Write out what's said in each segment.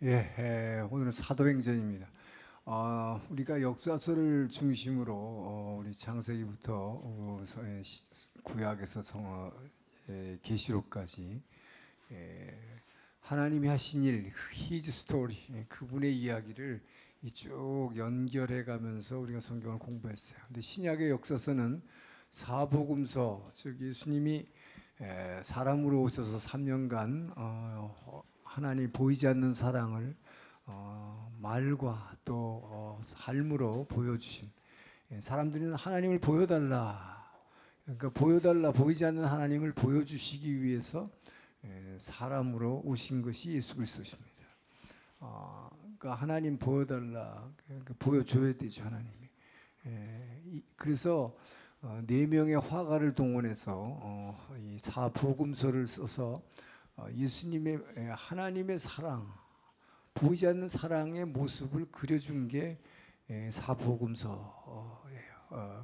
오늘은 사도행전입니다. 우리가 역사서를 중심으로 우리 창세기부터 구약에서 계시록까지 하나님이 하신 일, His story, 그분의 이야기를 쭉 연결해 가면서 우리가 성경을 공부했어요. 근데 신약의 역사서는 사복음서, 즉 예수님이 사람으로 오셔서 3년간 하나님 보이지 않는 사랑을 말과 또 삶으로 보여주신, 사람들은 하나님을 보여달라, 그러니까 보이지 않는 하나님을 보여주시기 위해서 사람으로 오신 것이 예수 그리스도십니다. 그러니까 하나님 보여달라, 그러니까 보여줘야 되죠, 하나님이. 그래서 4명의 화가를 동원해서 이 사복음서를 써서 예수님의 하나님의 사랑, 보이지 않는 사랑의 모습을 그려준 게 사복음서예요.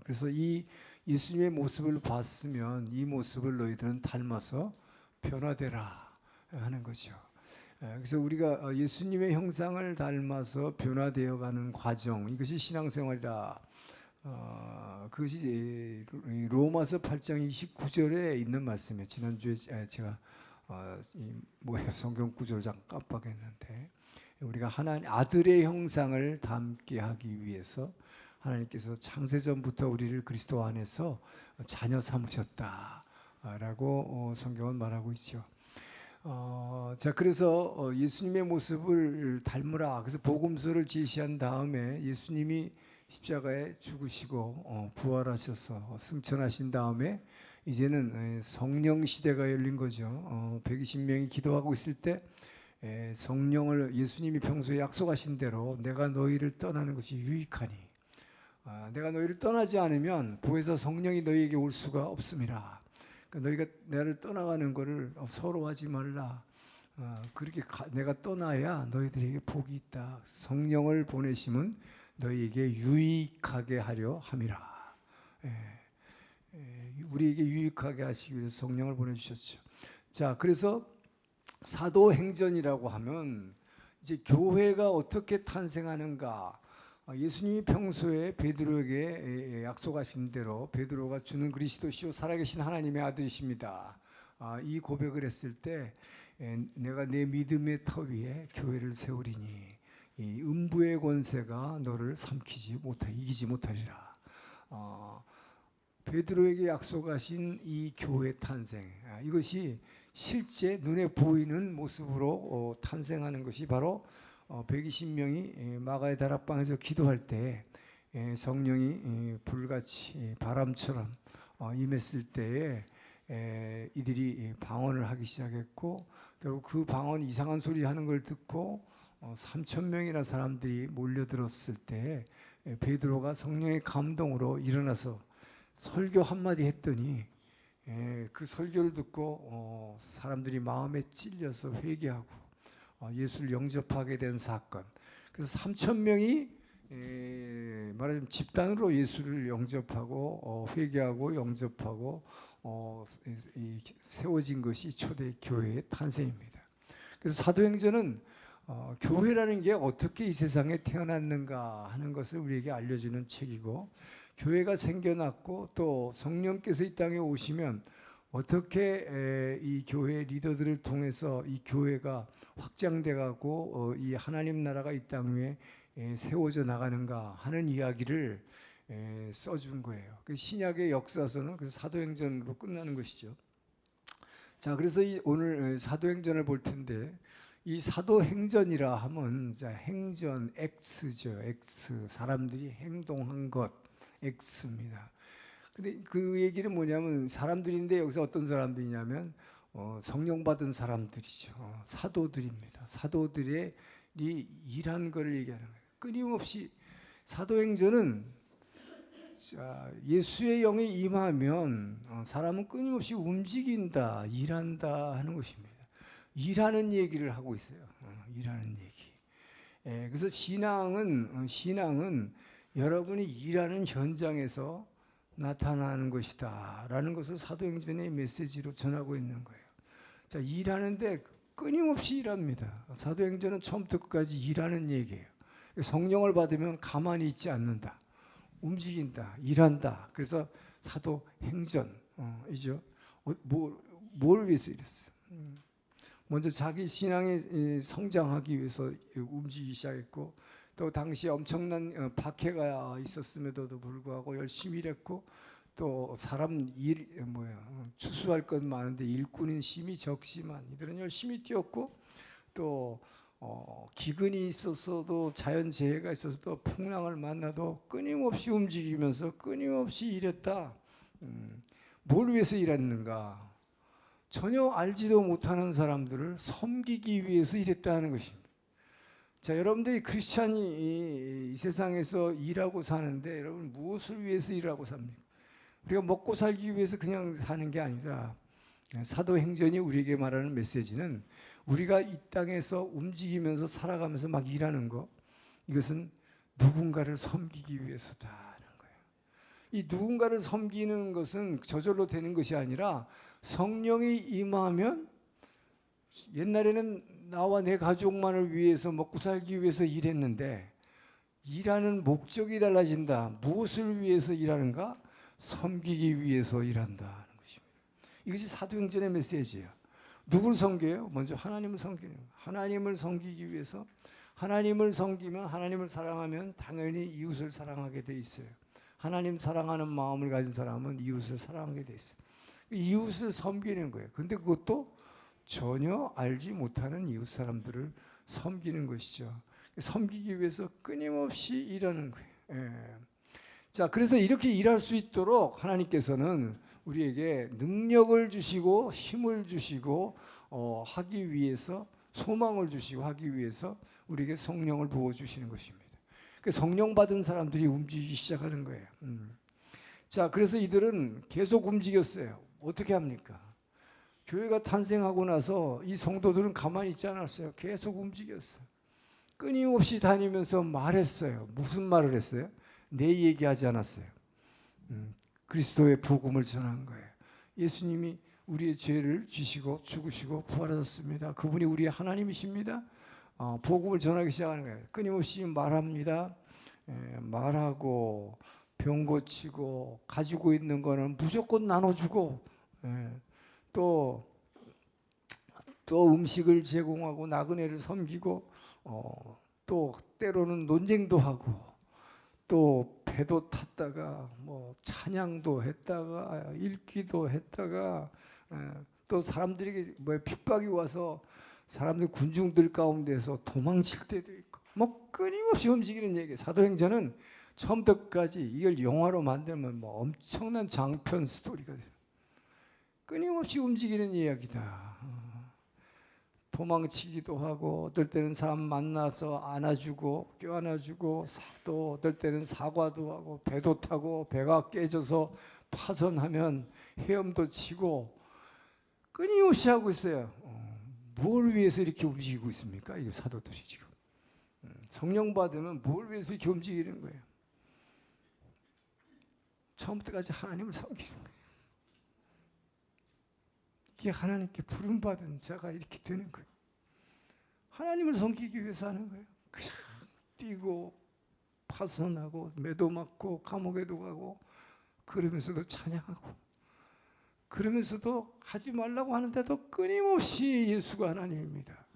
그래서 이 예수님의 모습을 봤으면 이 모습을 너희들은 닮아서 변화되라 하는 거죠. 그래서 우리가 예수님의 형상을 닮아서 변화되어가는 과정, 이것이 신앙생활이라. 그것이 로마서 8장 29절에 있는 말씀이에요. 지난주에 제가 성경 구절을 잠깐 깜빡했는데, 우리가 하나님 아들의 형상을 닮게 하기 위해서 하나님께서 창세전부터 우리를 그리스도 안에서 자녀 삼으셨다라고 성경은 말하고 있죠. 그래서 예수님의 모습을 닮으라. 그래서 복음서를 제시한 다음에 예수님이 십자가에 죽으시고 부활하셔서 승천하신 다음에 이제는 성령 시대가 열린 거죠. 120명이 기도하고 있을 때 성령을, 예수님이 평소에 약속하신 대로 내가 너희를 떠나는 것이 유익하니, 내가 너희를 떠나지 않으면 보혜사 성령이 너희에게 올 수가 없음이라. 그러니까 너희가 나를 떠나가는 것을 서러워하지 말라. 그렇게 내가 떠나야 너희들에게 복이 있다. 성령을 보내심은 너희에게 유익하게 하려 함이라. 우리에게 유익하게 하시기 위해서 성령을 보내주셨죠. 자, 그래서 사도행전이라고 하면 이제 교회가 어떻게 탄생하는가. 예수님이 평소에 베드로에게 약속하신 대로 베드로가 주는 그리스도시요 살아계신 하나님의 아들이십니다, 이 고백을 했을 때 내가 내 믿음의 터 위에 교회를 세우리니 이 음부의 권세가 너를 이기지 못하리라. 베드로에게 약속하신 이 교회 탄생, 이것이 실제 눈에 보이는 모습으로 탄생하는 것이 바로 120명이 마가의 다락방에서 기도할 때 성령이 불같이 바람처럼 임했을 때에 이들이 방언을 하기 시작했고, 결국 그 방언 이상한 소리 하는 걸 듣고 3,000명이나 사람들이 몰려들었을 때 베드로가 성령의 감동으로 일어나서 설교 한마디 했더니 그 설교를 듣고 사람들이 마음에 찔려서 회개하고 예수를 영접하게 된 사건. 그래서 3,000명이 말하자면 집단으로 예수를 영접하고 회개하고 영접하고 세워진 것이 초대 교회의 탄생입니다. 그래서 사도행전은 교회라는 게 어떻게 이 세상에 태어났는가 하는 것을 우리에게 알려주는 책이고, 교회가 생겨났고 또 성령께서 이 땅에 오시면 어떻게 이 교회 리더들을 통해서 이 교회가 확장돼 가고 이 하나님 나라가 이 땅 위에 세워져 나가는가 하는 이야기를 써준 거예요. 그 신약의 역사서는 그 사도행전으로 끝나는 것이죠. 자, 그래서 오늘 사도행전을 볼 텐데, 이 사도행전이라 하면 행전, X죠. X, 사람들이 행동한 것, X입니다. 근데 그 얘기는 뭐냐면, 사람들인데 여기서 어떤 사람들이냐면 성령 받은 사람들이죠. 사도들입니다. 사도들이 일한 걸 얘기하는 거예요. 끊임없이 사도행전은 예수의 영이 임하면 사람은 끊임없이 움직인다, 일한다 하는 것입니다. 일하는 얘기를 하고 있어요. 일하는 얘기. 그래서 신앙은 여러분이 일하는 현장에서 나타나는 것이다 라는 것을 사도행전의 메시지로 전하고 있는 거예요. 자, 일하는데 끊임없이 일합니다. 사도행전은 처음부터 끝까지 일하는 얘기예요. 성령을 받으면 가만히 있지 않는다. 움직인다. 일한다. 그래서 사도행전이죠. 뭘 위해서 일했어요? 먼저 자기 신앙이 성장하기 위해서 움직이기 시작했고, 또 당시에 엄청난 박해가 있었음에도 불구하고 열심히 일했고, 또 사람 추수할 것 많은데 일꾼인 심히 적지만 이들은 열심히 뛰었고, 또 기근이 있었어도 자연재해가 있어서도 풍랑을 만나도 끊임없이 움직이면서 끊임없이 일했다. 뭘 위해서 일했는가? 전혀 알지도 못하는 사람들을 섬기기 위해서 일했다는 것입니다. 자, 여러분들이 크리스찬이 이 세상에서 일하고 사는데 여러분 무엇을 위해서 일하고 삽니까? 우리가 먹고 살기 위해서 그냥 사는 게 아니라, 사도행전이 우리에게 말하는 메시지는 우리가 이 땅에서 움직이면서 살아가면서 막 일하는 거, 이것은 누군가를 섬기기 위해서다. 이 누군가를 섬기는 것은 저절로 되는 것이 아니라 성령이 임하면, 옛날에는 나와 내 가족만을 위해서 먹고 살기 위해서 일했는데 일하는 목적이 달라진다. 무엇을 위해서 일하는가? 섬기기 위해서 일한다는 것입니다. 이것이 사도행전의 메시지예요. 누구를 섬겨요? 먼저 하나님을 섬기는 거예요. 하나님을 섬기기 위해서, 하나님을 섬기면, 하나님을 사랑하면 당연히 이웃을 사랑하게 돼 있어요. 하나님 사랑하는 마음을 가진 사람은 이웃을 사랑하게 돼 있어요. 이웃을 섬기는 거예요. 근데 그것도 전혀 알지 못하는 이웃 사람들을 섬기는 것이죠. 섬기기 위해서 끊임없이 일하는 거예요. 예. 자, 그래서 이렇게 일할 수 있도록 하나님께서는 우리에게 능력을 주시고 힘을 주시고 하기 위해서, 소망을 주시고 하기 위해서 우리에게 성령을 부어주시는 것입니다. 성령 받은 사람들이 움직이기 시작하는 거예요. 자, 그래서 이들은 계속 움직였어요. 어떻게 합니까? 교회가 탄생하고 나서 이 성도들은 가만히 있지 않았어요. 계속 움직였어요. 끊임없이 다니면서 말했어요. 무슨 말을 했어요? 내 얘기하지 않았어요. 그리스도의 복음을 전한 거예요. 예수님이 우리의 죄를 지시고 죽으시고 부활하셨습니다. 그분이 우리의 하나님이십니다. 복음을 전하기 시작하는 거예요. 끊임없이 말합니다. 말하고 병 고치고 가지고 있는 거는 무조건 나눠주고, 또 음식을 제공하고 나그네를 섬기고, 또 때로는 논쟁도 하고, 또 배도 탔다가 뭐 찬양도 했다가 읽기도 했다가, 또 사람들에게 핍박이 와서 사람들 군중들 가운데서 도망칠 때도 있고, 뭐 끊임없이 움직이는 얘기. 사도행전은 처음부터 끝까지 이걸 영화로 만들면 뭐 엄청난 장편 스토리가 돼요. 끊임없이 움직이는 이야기다. 도망치기도 하고, 어떨 때는 사람 만나서 안아주고 껴안아주고, 또 어떨 때는 사과도 하고, 배도 타고 배가 깨져서 파손하면 헤엄도 치고 끊임없이 하고 있어요. 뭘 위해서 이렇게 움직이고 있습니까? 이 사도들이 지금 성령 받으면 뭘 위해서 이렇게 움직이는 거예요? 처음부터까지 하나님을 섬기는 거예요. 이게 하나님께 부름받은 자가 이렇게 되는 거예요. 하나님을 섬기기 위해서 하는 거예요. 그냥 뛰고 파손하고 매도 맞고 감옥에도 가고, 그러면서도 찬양하고, 그러면서도 하지 말라고 하는데도 끊임없이 예수가 하나님입니다.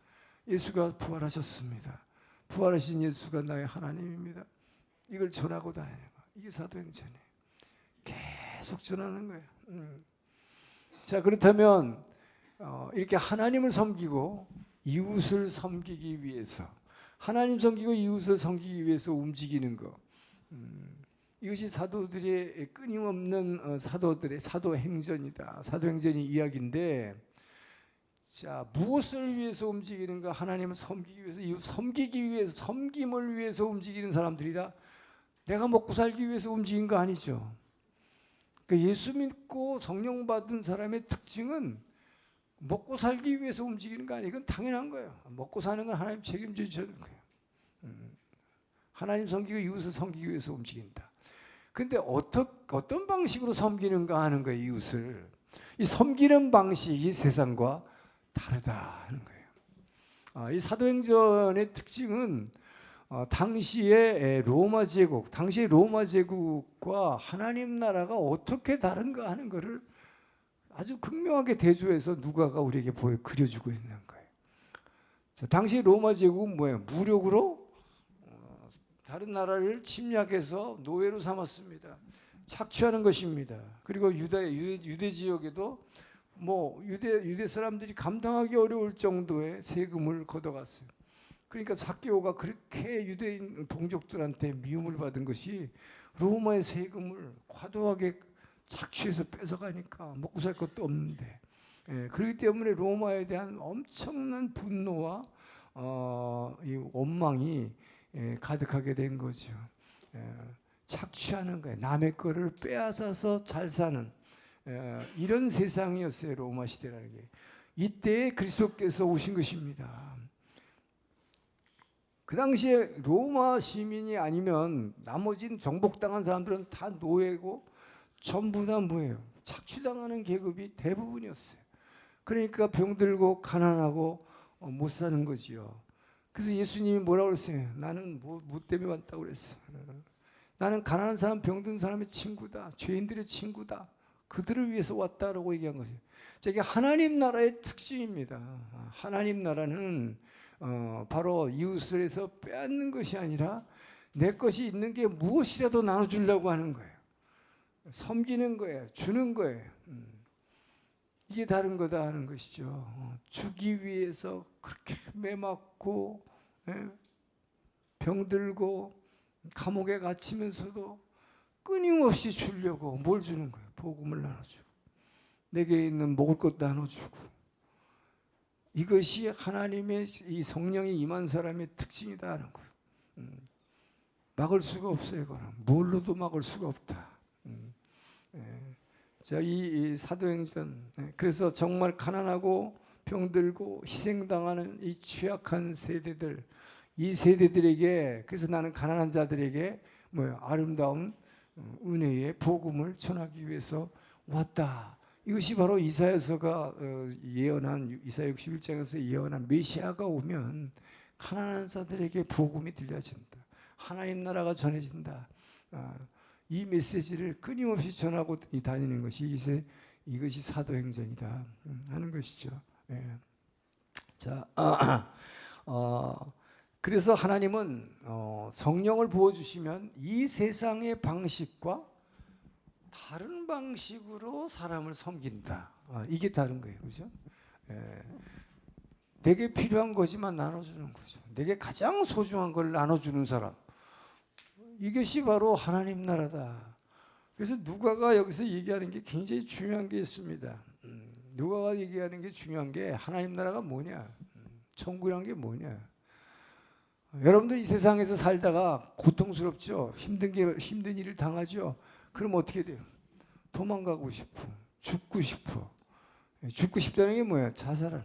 예수가 부활하셨습니다. 부활하신 예수가 나의 하나님입니다. 이걸 전하고 다니는 거. 이게 사도행전이에요. 계속 전하는 거예요. 자, 그렇다면 이렇게 하나님을 섬기고 이웃을 섬기기 위해서, 하나님 섬기고 이웃을 섬기기 위해서 움직이는 거, 이것이 사도들의 끊임없는 사도들의 사도행전이다. 사도행전의 이야기인데, 자, 무엇을 위해서 움직이는가? 하나님을 섬기기 위해서, 이웃 섬기기 위해서, 섬김을 위해서 움직이는 사람들이다. 내가 먹고 살기 위해서 움직인 거 아니죠. 그러니까 예수 믿고 성령 받은 사람의 특징은 먹고 살기 위해서 움직이는 거 아니에요. 이건 당연한 거예요. 먹고 사는 건 하나님 책임져 주시는 거예요. 하나님 섬기고 이웃을 섬기기 위해서 움직인다. 근데 어떤 방식으로 섬기는가 하는 거예요, 이웃을. 이 섬기는 방식이 세상과 다르다 하는 거예요. 이 사도행전의 특징은 당시의 로마 제국, 당시 로마 제국과 하나님 나라가 어떻게 다른가 하는 것을 아주 극명하게 대조해서 누가가 우리에게 그려주고 있는 거예요. 자, 당시 로마 제국은 뭐예요? 무력으로 다른 나라를 침략해서 노예로 삼았습니다. 착취하는 것입니다. 그리고 유대 지역에도 뭐 유대 사람들이 감당하기 어려울 정도의 세금을 걷어갔어요. 그러니까 삭개오가 그렇게 유대인 동족들한테 미움을 받은 것이 로마의 세금을 과도하게 착취해서 뺏어가니까 먹고 살 것도 없는데, 그렇기 때문에 로마에 대한 엄청난 분노와 이 원망이 가득하게 된 거죠. 착취하는 거예요. 남의 거를 빼앗아서 잘 사는 이런 세상이었어요. 로마 시대라는 게. 이때 그리스도께서 오신 것입니다. 그 당시에 로마 시민이 아니면 나머진 정복당한 사람들은 다 노예고 전부 다 뭐예요? 착취당하는 계급이 대부분이었어요. 그러니까 병들고 가난하고 못 사는 거지요. 그래서 예수님이 뭐라고 그랬어요? 나는 뭐 때문에 왔다고 그랬어. 나는 가난한 사람, 병든 사람의 친구다. 죄인들의 친구다. 그들을 위해서 왔다라고 얘기한 거죠. 이게 하나님 나라의 특징입니다. 하나님 나라는 바로 이웃을에서 빼앗는 것이 아니라 내 것이 있는 게 무엇이라도 나눠주려고 하는 거예요. 섬기는 거예요. 주는 거예요. 이게 다른 거다 하는 것이죠. 주기 위해서 그렇게 매맞고 병들고 감옥에 갇히면서도 끊임없이 주려고 뭘 주는 거예요? 복음을 나눠주고 내게 있는 먹을 것 나눠주고. 이것이 하나님의 이 성령이 임한 사람의 특징이다 하는 거예요. 막을 수가 없어요. 이거는 뭘로도 막을 수가 없다. 자, 이 사도행전, 그래서 정말 가난하고 병들고 희생당하는 이 취약한 세대들, 이 세대들에게, 그래서 나는 가난한 자들에게 아름다운 은혜의 복음을 전하기 위해서 왔다. 이것이 바로 이사야서가 예언한, 이사야 61장에서 예언한 메시아가 오면 가난한 자들에게 복음이 들려진다. 하나님 나라가 전해진다. 이 메시지를 끊임없이 전하고 다니는 것이 이것이 사도행전이다 하는 것이죠. 자, 그래서 하나님은 성령을 부어주시면 이 세상의 방식과 다른 방식으로 사람을 섬긴다. 이게 다른 거예요, 그렇죠? 내게 필요한 거지만 나눠주는 거죠. 내게 가장 소중한 걸 나눠주는 사람. 이것이 바로 하나님 나라다. 그래서 누가가 여기서 얘기하는 게 굉장히 중요한 게 있습니다. 누가가 얘기하는 게 중요한 게 하나님 나라가 뭐냐, 천국이란 게 뭐냐. 여러분들 이 세상에서 살다가 고통스럽죠. 힘든 일을 당하죠. 그럼 어떻게 돼요? 도망가고 싶어. 죽고 싶어. 죽고 싶다는 게 뭐야? 자살하는.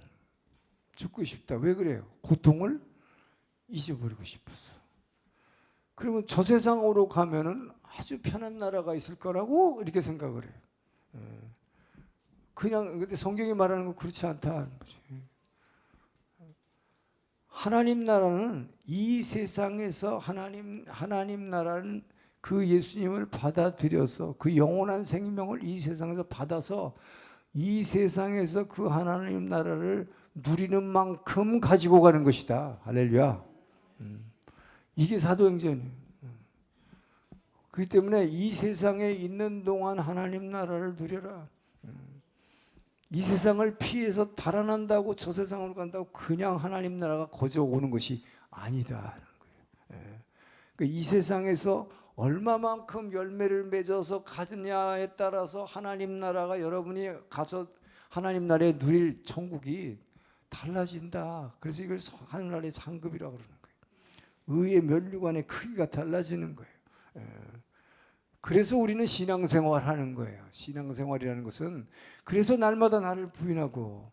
죽고 싶다. 왜 그래요? 고통을 잊어버리고 싶어서. 그러면 저 세상으로 가면은 아주 편한 나라가 있을 거라고 이렇게 생각을 해요. 근데 성경이 말하는 건 그렇지 않다는 거죠. 하나님 나라는 이 세상에서 하나님 나라는 그 예수님을 받아들여서 그 영원한 생명을 이 세상에서 받아서 이 세상에서 그 하나님 나라를 누리는 만큼 가지고 가는 것이다. 할렐루야. 이게 사도행전이에요. 그렇기 때문에 이 세상에 있는 동안 하나님 나라를 누려라. 이 세상을 피해서 달아난다고 저 세상으로 간다고 그냥 하나님 나라가 거저 오는 것이 아니다 하는 거예요. 그러니까 이 세상에서 얼마만큼 열매를 맺어서 가느냐에 따라서 하나님 나라가 여러분이 가서 하나님 나라에 누릴 천국이 달라진다. 그래서 이걸 하늘나라의 상급이라고 그러는 거예요. 의의 면류관의 크기가 달라지는 거예요. 그래서 우리는 신앙생활 하는 거예요. 신앙생활이라는 것은 그래서 날마다 나를 부인하고,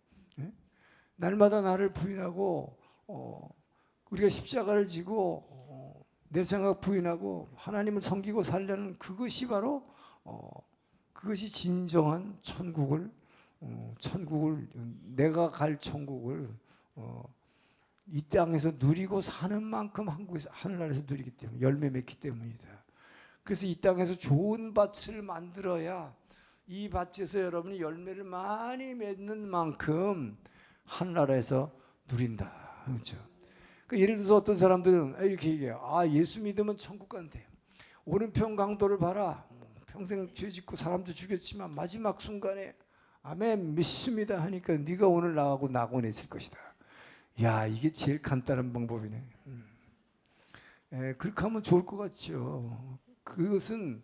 날마다 나를 부인하고, 우리가 십자가를 지고 내 생각 부인하고 하나님을 섬기고 살려는 그것이 바로 그것이 진정한 천국을 내가 갈 천국을 이 땅에서 누리고 사는 만큼 한국에서 하늘나라에서 누리기 때문에 열매 맺기 때문이다. 그래서 이 땅에서 좋은 밭을 만들어야 이 밭에서 여러분이 열매를 많이 맺는 만큼 하늘나라에서 누린다. 그렇죠? 그러니까 예를 들어서 어떤 사람들은 이렇게 얘기해요. 아, 예수 믿으면 천국 간대요. 오른편 강도를 봐라. 평생 죄 짓고 사람도 죽였지만 마지막 순간에 아멘 믿습니다 하니까 네가 오늘 나하고 낙원에 있을 것이다. 야, 이게 제일 간단한 방법이네. 그렇게 하면 좋을 것 같죠. 그것은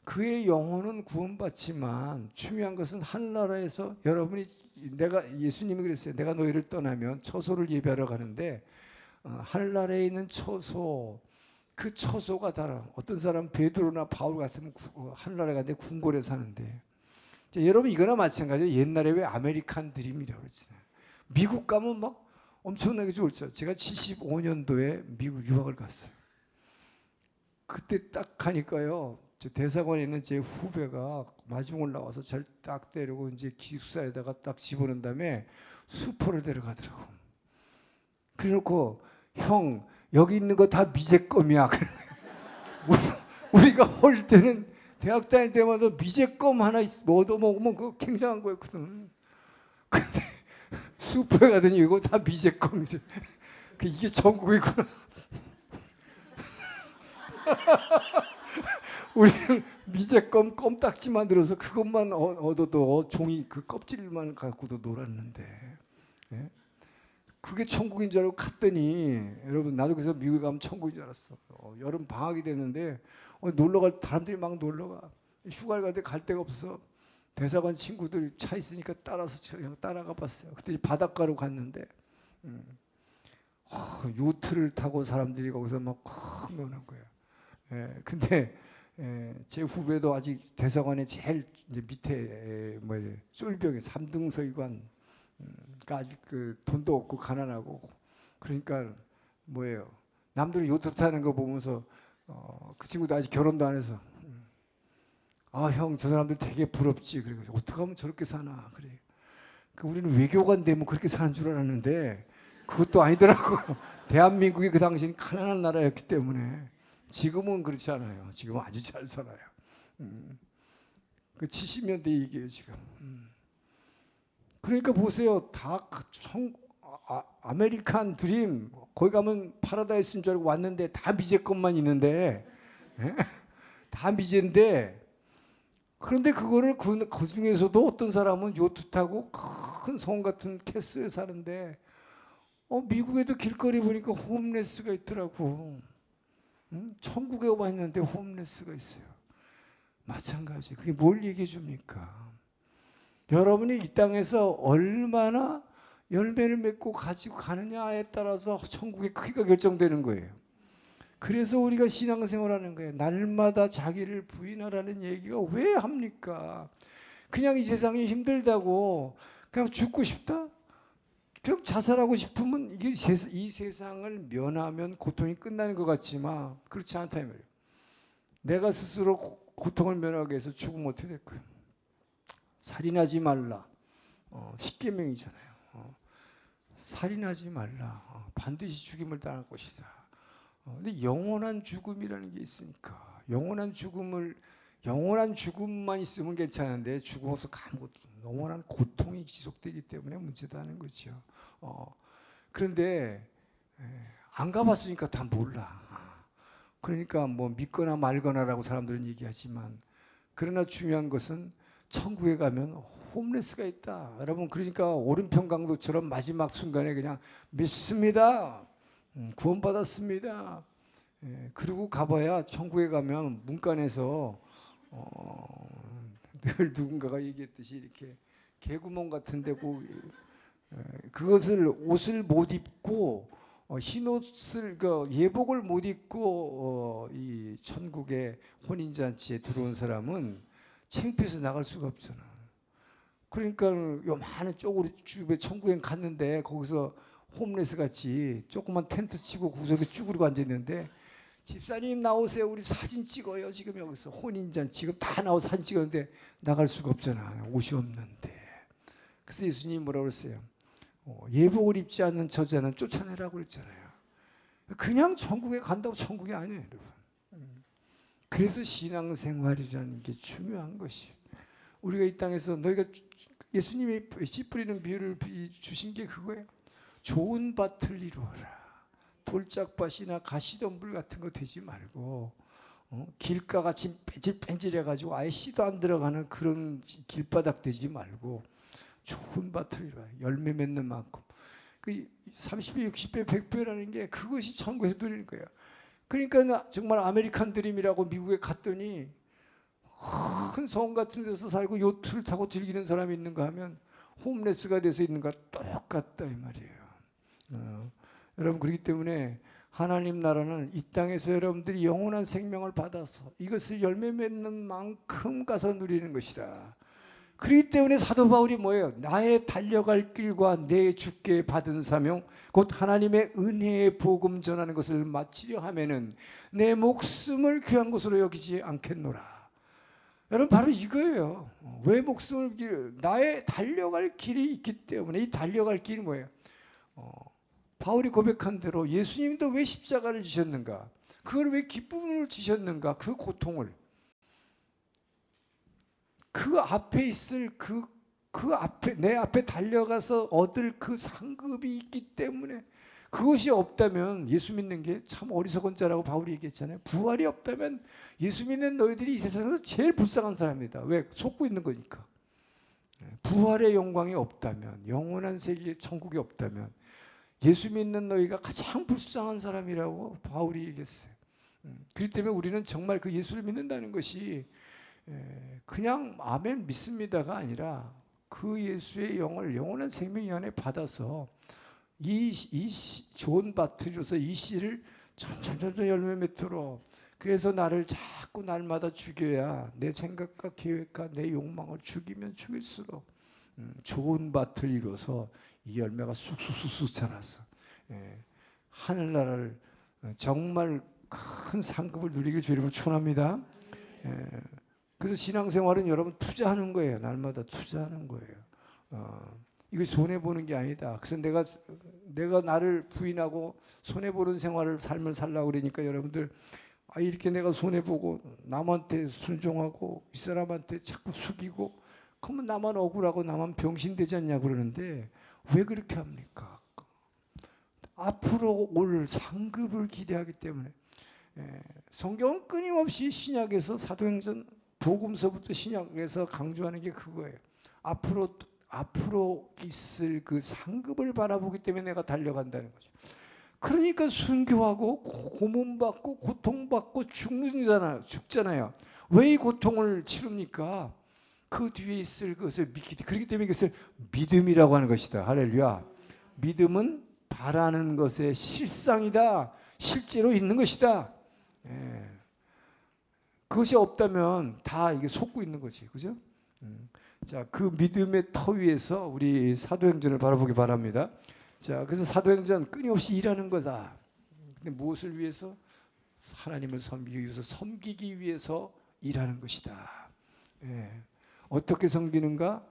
그의 영혼은 구원받지만 중요한 것은 하늘나라에서 여러분이 예수님이 그랬어요. 내가 너희를 떠나면 처소를 예배하러 가는데 하늘나라에 있는 처소, 그 처소가 다른 어떤 사람 베드로나 바울 같으면 하늘나라에 가는데 궁궐에 사는데 여러분 이거나 마찬가지예요. 옛날에 왜 아메리칸 드림이라고 그러잖아요. 미국 가면 막 엄청나게 좋죠. 제가 75년도에 미국 유학을 갔어요. 그때 딱 가니까요. 대사관에 있는 제 후배가 마중을 나와서 저를 딱 때리고 이제 기숙사에다가 딱 집어넣은 다음에 수포를 데려가더라고. 그래놓고 형 여기 있는 거 다 미제껌이야. 우리가 어릴 때는 대학 다닐 때마다 미제껌 하나 얻어먹으면 그거 굉장한 거였거든. 근데 수포에 가더니 이거 다 미제껌이래. 이게 전국이구나. 우리는 미제껌 껌딱지 만들어서 그것만 얻어도 종이 그 껍질만 갖고도 놀았는데, 예? 그게 천국인 줄 알고 갔더니 여러분 나도 그래서 미국에 가면 천국인 줄 알았어. 여름 방학이 됐는데 놀러갈 사람들이 막 놀러가. 휴가를 갈 때 갈 데가 없어. 대사관 친구들 차 있으니까 따라서 그냥 따라가 봤어요. 그때 바닷가로 갔는데 요트를 타고 사람들이 거기서 막 노는 거예요. 근데 제 후배도 아직 대사관에 제일 이제 밑에 쫄병에 3등 서기관, 아직 그 돈도 없고 가난하고 그러니까 뭐예요? 남들이 요트 타는 거 보면서 그 친구도 아직 결혼도 안 해서 아, 형, 저 사람들 되게 부럽지. 그래 어떻게 하면 저렇게 사나 그래. 우리는 외교관 되면 그렇게 사는 줄 알았는데 그것도 아니더라고요. 대한민국이 그 당시엔 가난한 나라였기 때문에. 지금은 그렇지 않아요. 지금은 아주 잘 살아요. 그 70년대 얘기예요 지금. 그러니까 보세요. 다 아메리칸 드림 거기 가면 파라다이스인 줄 알고 왔는데 다 미제것만 있는데, 예? 다 미제인데 그런데 그거를 그 중에서도 어떤 사람은 요트 타고 큰 성 같은 캐슬에 사는데 미국에도 길거리 보니까 홈레스가 있더라고. 천국에 와 있는데 홈레스가 있어요. 마찬가지. 그게 뭘 얘기해 줍니까? 여러분이 이 땅에서 얼마나 열매를 맺고 가지고 가느냐에 따라서 천국의 크기가 결정되는 거예요. 그래서 우리가 신앙생활하는 거예요. 날마다 자기를 부인하라는 얘기가 왜 합니까? 그냥 이 세상이 힘들다고 그냥 죽고 싶다? 그냥 자살하고 싶으면 이게 이 세상을 면하면 고통이 끝나는 것 같지만 그렇지 않다 이 말이에요. 내가 스스로 고통을 면하기 위해서 죽으면 어떻게 될 거예요? 살인하지 말라. 10계명이잖아요. 살인하지 말라. 반드시 죽임을 당할 것이다. 근데 영원한 죽음이라는 게 있으니까 영원한 죽음만 있으면 괜찮은데 죽어서 아무것도 영원한 고통이 지속되기 때문에 문제다는 거죠. 그런데 안 가봤으니까 다 몰라. 그러니까 뭐 믿거나 말거나라고 사람들은 얘기하지만 그러나 중요한 것은 천국에 가면 홈레스가 있다. 여러분 그러니까 오른편 강도처럼 마지막 순간에 그냥 믿습니다. 구원받았습니다. 그리고 가봐야 천국에 가면 문간에서 늘 누군가가 얘기했듯이 이렇게 개구멍 같은데 그것을 옷을 못 입고 흰 옷을 예복을 못 입고 이 천국의 혼인잔치에 들어온 사람은 창피해서 나갈 수가 없잖아. 그러니까 요만한 쪽으로 집에 천국에 갔는데 거기서 홈레스 같이 조그만 텐트 치고 거기서 쭈그리고 앉아 있는데 집사님 나오세요. 우리 사진 찍어요. 지금 여기서 혼인잔치 지금 다 나와서 사진 찍었는데 나갈 수가 없잖아. 옷이 없는데. 그래서 예수님이 뭐라고 그랬어요? 예복을 입지 않는 저자는 쫓아내라고 그랬잖아요. 그냥 천국에 간다고 천국이 아니에요, 여러분. 그래서 신앙생활이라는 게 중요한 것이. 우리가 이 땅에서 너희가 예수님이 씨 뿌리는 비유를 주신 게 그거예요. 좋은 밭을 이루어라. 돌짝밭이나 가시덤불 같은 거 되지 말고 길가같이 뺀질뺀질해가지고 아예 씨도 안 들어가는 그런 길바닥 되지 말고 좋은 밭을 이루어라. 열매 맺는 만큼. 그 30배, 60배, 100배라는 게 그것이 천국에서 누리는 거예요. 그러니까 정말 아메리칸 드림이라고 미국에 갔더니 큰 성 같은 데서 살고 요트를 타고 즐기는 사람이 있는가 하면 홈레스가 돼서 있는가 똑같다 이 말이에요. 여러분 그렇기 때문에 하나님 나라는 이 땅에서 여러분들이 영원한 생명을 받아서 이것을 열매 맺는 만큼 가서 누리는 것이다. 그렇기 때문에 사도 바울이 뭐예요? 나의 달려갈 길과 내 주께 받은 사명 곧 하나님의 은혜의 복음 전하는 것을 마치려 하면은 내 목숨을 귀한 것으로 여기지 않겠노라. 여러분 바로 이거예요. 왜 목숨을 나의 달려갈 길이 있기 때문에. 이 달려갈 길이 뭐예요? 바울이 고백한 대로 예수님도 왜 십자가를 지셨는가? 그걸 왜 기쁨으로 지셨는가? 그 고통을 그 앞에 있을 그 앞에 내 앞에 달려가서 얻을 그 상급이 있기 때문에. 그것이 없다면 예수 믿는 게 참 어리석은 자라고 바울이 얘기했잖아요. 부활이 없다면 예수 믿는 너희들이 이 세상에서 제일 불쌍한 사람이다. 왜? 속고 있는 거니까. 부활의 영광이 없다면, 영원한 세계 천국이 없다면 예수 믿는 너희가 가장 불쌍한 사람이라고 바울이 얘기했어요. 그렇기 때문에 우리는 정말 그 예수를 믿는다는 것이 그냥 아멘 믿습니다가 아니라 그 예수의 영을 영원한 생명 안에 받아서 이 좋은 밭으로서 이 씨를 점점 열매 맺도록. 그래서 나를 자꾸 날마다 죽여야 내 생각과 계획과 내 욕망을 죽이면 죽일수록 좋은 밭을 이루어서 이 열매가 쑥쑥쑥쑥 자라서 하늘나라를 정말 큰 상급을 누리길 주 이름으로 축원합니다. 그래서 신앙생활은 여러분 투자하는 거예요. 날마다 투자하는 거예요. 이거 손해보는 게 아니다. 그래서 내가 나를 부인하고 손해보는 삶을 살라고 그러니까 여러분들 이렇게 내가 손해보고 남한테 순종하고 이 사람한테 자꾸 숙이고 그러면 나만 억울하고 나만 병신되지 않냐고 그러는데 왜 그렇게 합니까? 앞으로 올 상급을 기대하기 때문에. 성경은 끊임없이 신약에서 사도행전 복음서부터 신약에서 강조하는 게 그거예요. 앞으로 있을 그 상급을 바라보기 때문에 내가 달려간다는 거죠. 그러니까 순교하고 고문받고 고통받고 죽잖아요. 왜 이 고통을 치릅니까? 그 뒤에 있을 것을 믿기 때문에. 그렇기 때문에 이것을 믿음이라고 하는 것이다. 할렐루야. 믿음은 바라는 것의 실상이다. 실제로 있는 것이다. 그것이 없다면 다 이게 속고 있는 거지. 그죠? 자, 그 믿음의 터 위에서 우리 사도행전을 바라보기 바랍니다. 자, 그래서 사도행전 끊임없이 일하는 거다. 근데 무엇을 위해서? 하나님을 섬기기 위해서 일하는 것이다. 어떻게 섬기는가?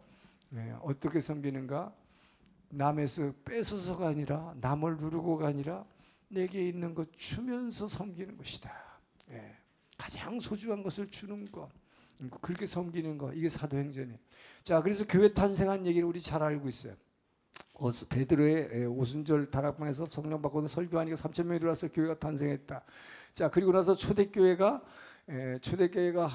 어떻게 섬기는가? 남에서 뺏어서가 아니라, 남을 누르고가 아니라 내게 있는 것 주면서 섬기는 것이다. 가장 소중한 것을 주는 것, 그렇게 섬기는 것, 이게 사도행전이에요. 자, 그래서 교회 탄생한 얘기를 우리 잘 알고 있어요. 베드로의 오순절 다락방에서 성령 받고는 설교하니까 3,000명이 들어와서 교회가 탄생했다. 자, 그리고 나서 초대교회가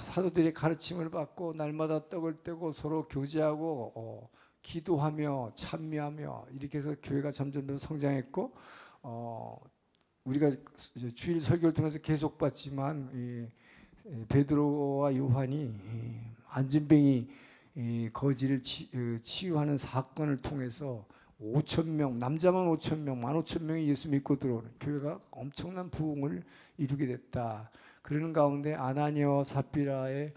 사도들의 가르침을 받고 날마다 떡을 떼고 서로 교제하고 기도하며 찬미하며 이렇게 해서 교회가 점점 성장했고, 우리가 주일 설교를 통해서 계속 봤지만 베드로와 요한이 안진뱅이 거지를 치유하는 사건을 통해서 5,000명, 남자만 5,000명, 15,000명이 예수 믿고 들어오는 교회가 엄청난 부흥을 이루게 됐다. 그러는 가운데 아나니아와 삽비라의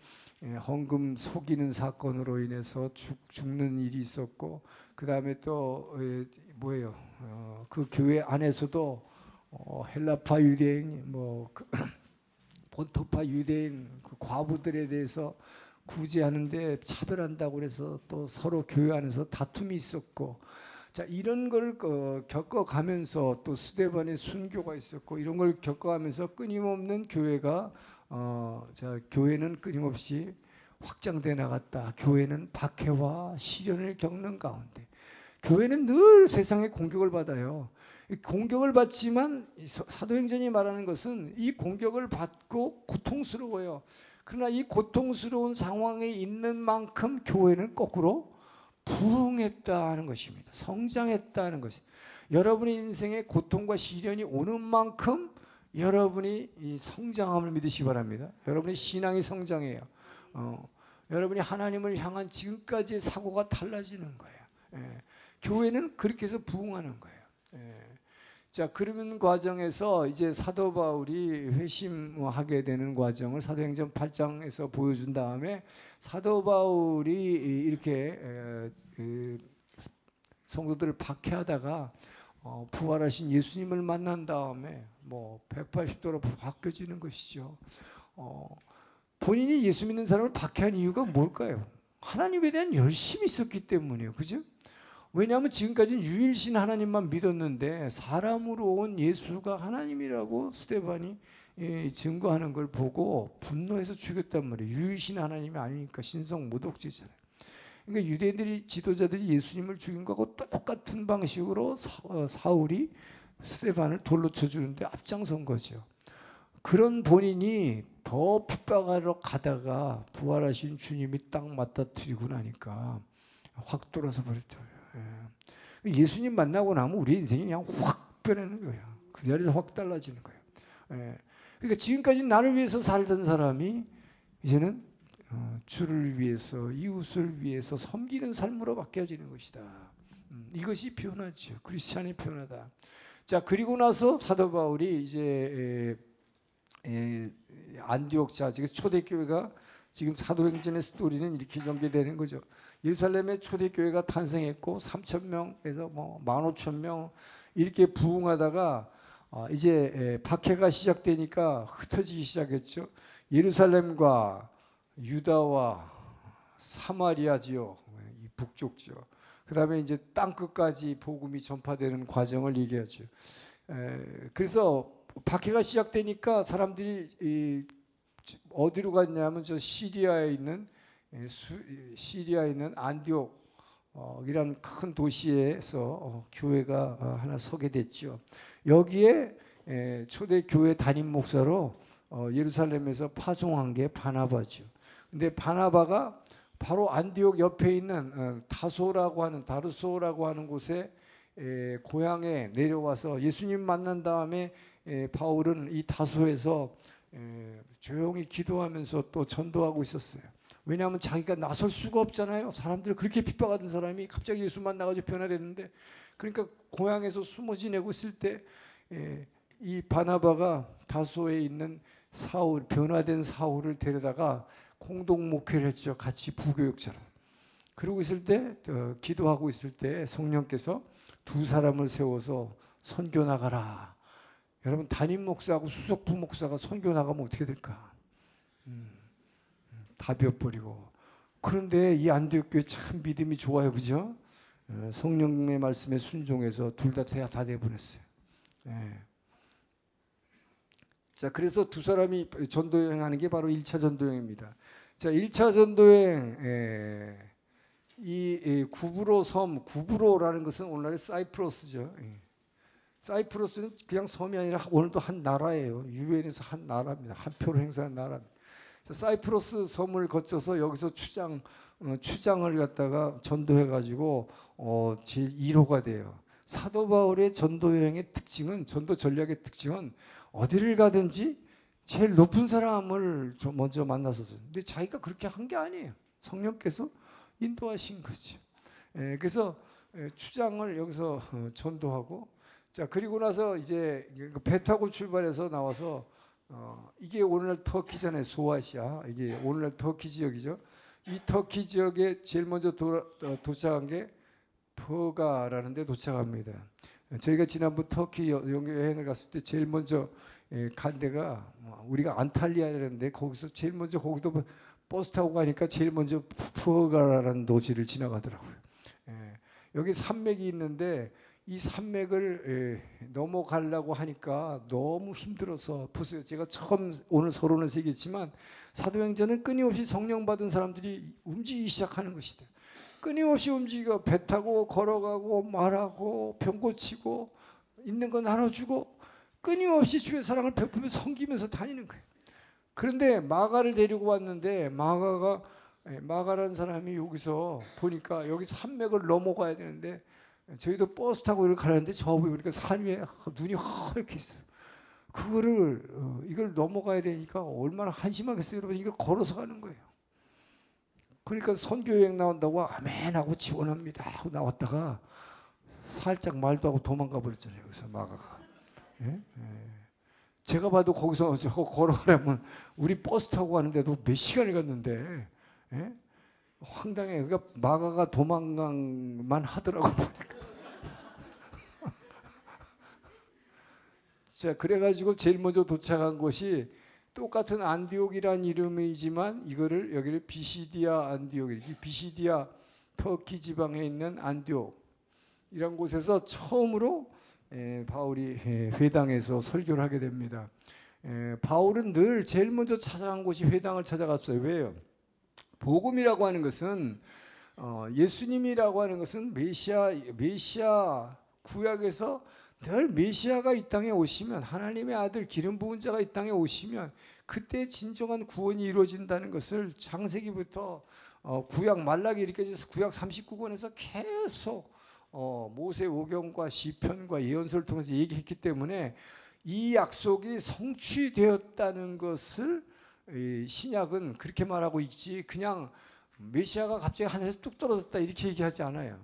헌금 속이는 사건으로 인해서 죽는 일이 있었고, 그 다음에 또 뭐예요? 그 교회 안에서도 헬라파 유대인, 본토파 유대인 그 과부들에 대해서 구제하는데 차별한다고 그래서 또 서로 교회 안에서 다툼이 있었고, 자, 이런 걸 겪어가면서 또 스데반의 순교가 있었고 이런 걸 겪어가면서 끊임없는 교회가 자, 교회는 끊임없이 확장돼 나갔다. 교회는 박해와 시련을 겪는 가운데 교회는 늘 세상의 공격을 받아요. 공격을 받지만 사도행전이 말하는 것은 이 공격을 받고 고통스러워요. 그러나 이 고통스러운 상황에 있는 만큼 교회는 거꾸로 부흥했다는 것입니다. 성장했다는 것이. 여러분의 인생에 고통과 시련이 오는 만큼 여러분이 이 성장함을 믿으시기 바랍니다. 여러분의 신앙이 성장해요. 여러분이 하나님을 향한 지금까지의 사고가 달라지는 거예요. 예. 교회는 그렇게 해서 부흥하는 거예요. 예. 자, 그러는 과정에서 이제 사도 바울이 회심하게 되는 과정을 사도행전 8장에서 보여준 다음에 사도 바울이 이렇게 성도들을 박해하다가 부활하신 예수님을 만난 다음에 뭐 180도로 바뀌어지는 것이죠. 본인이 예수 믿는 사람을 박해한 이유가 뭘까요? 하나님에 대한 열심이 있었기 때문이에요. 그죠? 왜냐하면 지금까지는 유일신 하나님만 믿었는데 사람으로 온 예수가 하나님이라고 스데반이 증거하는 걸 보고 분노해서 죽였단 말이에요. 유일신 하나님이 아니니까 신성 모독죄잖아요. 그러니까 유대인들이 지도자들이 예수님을 죽인 거하고 똑같은 방식으로 사울이 스데반을 돌로 쳐주는데 앞장선 거죠. 그런 본인이 더 핍박하러 가다가 부활하신 주님이 딱 맞닥뜨리고 나니까 확 돌아서 버렸죠. 예수님 만나고 나면 우리 인생이 그냥 확 변하는 거예요. 그 자리에서 확 달라지는 거예요. 그러니까 지금까지 나를 위해서 살던 사람이 이제는 주를 위해서 이웃을 위해서 섬기는 삶으로 바뀌어지는 것이다. 이것이 변화죠. 크리스찬이 변화다. 자, 그리고 나서 사도 바울이 이제 안디옥 즉 초대교회가 지금 사도행전의 스토리는 이렇게 전개되는 거죠. 예루살렘에 초대교회가 탄생했고 3,000명에서 뭐 15,000명 이렇게 부흥하다가 이제 박해가 시작되니까 흩어지기 시작했죠. 예루살렘과 유다와 사마리아 지역, 이 북쪽 지역, 그 다음에 이제 땅 끝까지 복음이 전파되는 과정을 얘기하죠. 그래서 박해가 시작되니까 사람들이 어디로 갔냐면 저 시리아에 있는 안디옥이라는 큰 도시에서 교회가 하나 서게 됐죠. 여기에 초대 교회 담임 목사로 예루살렘에서 파송한 게 바나바죠. 근데 바나바가 바로 안디옥 옆에 있는 다르소라고 하는 곳에 고향에 내려와서 예수님 만난 다음에 바울은 이 다소에서 조용히 기도하면서 또 전도하고 있었어요. 왜냐하면 자기가 나설 수가 없잖아요. 사람들 그렇게 핍박하던 사람이 갑자기 예수 만나가지고 변화됐는데, 그러니까 고향에서 숨어 지내고 있을 때 이 바나바가 다소에 있는 변화된 사울을 데려다가 공동 목회를 했죠. 같이 부교육처럼. 그러고 있을 때 기도하고 있을 때 성령께서 두 사람을 세워서 선교 나가라. 여러분, 담임 목사하고 수석 부목사가 선교 나가면 어떻게 될까? 다 비워버리고. 그런데 이 안디옥 교회 참 믿음이 좋아요, 그죠? 성령의 말씀에 순종해서 둘 다 내보냈어요. 자, 그래서 두 사람이 전도여행하는 게 바로 1차 전도여행입니다. 자, 1차 전도여행, 이 구브로라는 것은 오늘날의 사이프러스죠. 사이프러스는 그냥 섬이 아니라 오늘도 한 나라예요. 유엔에서 한 나라입니다. 한 표를 행사한 나라입니다. 사이프러스 섬을 거쳐서 여기서 추장을 갖다가 전도해가지고 제 1호가 돼요. 사도 바울의 전도 여행의 특징은, 전도 전략의 특징은 어디를 가든지 제일 높은 사람을 먼저 만나서, 근데 자기가 그렇게 한 게 아니에요. 성령께서 인도하신 거죠. 그래서 추장을 여기서 전도하고, 자, 그리고 나서 이제 배 타고 출발해서 나와서 이게 오늘날 터키잖아요. 소아시아, 이게 오늘날 터키 지역이죠. 이 터키 지역에 제일 먼저 도착한 게 퍼가라는 데 도착합니다. 저희가 지난번 터키 여행을 갔을 때 제일 먼저 간 데가, 우리가 안탈리아라는데 거기서 제일 먼저, 거기도 버스 타고 가니까 제일 먼저 퍼가라는 도시를 지나가더라고요. 여기 산맥이 있는데 이 산맥을 넘어가려고 하니까 너무 힘들어서 보세요. 제가 처음 오늘 서론을 쓰겠지만 사도행전은 끊임없이 성령 받은 사람들이 움직이기 시작하는 것이다. 끊임없이 움직여 배 타고 걸어가고 말하고 병 고치고 있는 거 나눠주고 끊임없이 주의 사랑을 베푸며 섬기면서 다니는 거예요. 그런데 마가를 데리고 왔는데 마가라는 사람이 여기서 보니까 여기 산맥을 넘어가야 되는데 저희도 버스 타고 이렇게 가는데 저 보니까 산 위에 눈이 하얗게 있어요. 이걸 넘어가야 되니까 얼마나 한심하겠어요, 여러분. 이거 걸어서 가는 거예요. 그러니까 선교여행 나온다고 아멘 하고 지원합니다 하고 나왔다가 살짝 말도 하고 도망가 버렸잖아요. 여기서 마가가. 예? 예. 제가 봐도 거기서 저거 걸어가려면 우리 버스 타고 가는데도 몇 시간이 갔는데, 예? 황당해. 그러니까 마가가 도망간만 하더라고 보니까. 자, 그래가지고 제일 먼저 도착한 곳이 똑같은 안디옥이란 이름이지만 이거를 여기를 비시디아 안디옥, 비시디아 터키 지방에 있는 안디옥 이런 곳에서 처음으로 바울이 회당에서 설교를 하게 됩니다. 바울은 늘 제일 먼저 찾아간 곳이 회당을 찾아갔어요. 왜요? 복음이라고 하는 것은 예수님이라고 하는 것은 메시아 구약에서 늘 메시아가 이 땅에 오시면, 하나님의 아들 기름 부은 자가 이 땅에 오시면 그때 진정한 구원이 이루어진다는 것을 창세기부터 구약 말라기 이렇게해서 구약 39권에서 계속 모세오경과 시편과 예언서를 통해서 얘기했기 때문에 이 약속이 성취되었다는 것을 신약은 그렇게 말하고 있지, 그냥 메시아가 갑자기 하늘에서 뚝 떨어졌다 이렇게 얘기하지 않아요.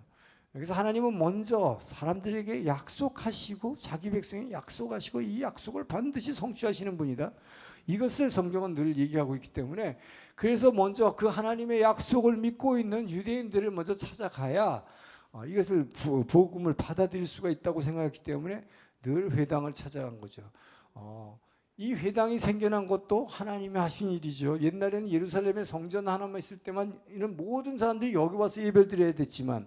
그래서 하나님은 먼저 사람들에게 약속하시고 자기 백성에 약속하시고 이 약속을 반드시 성취하시는 분이다. 이것을 성경은 늘 얘기하고 있기 때문에, 그래서 먼저 그 하나님의 약속을 믿고 있는 유대인들을 먼저 찾아가야 이것을 복음을 받아들일 수가 있다고 생각했기 때문에 늘 회당을 찾아간 거죠. 이 회당이 생겨난 것도 하나님이 하신 일이죠. 옛날에는 예루살렘에 성전 하나만 있을 때만 이런 모든 사람들이 여기 와서 예배를 드려야 됐지만,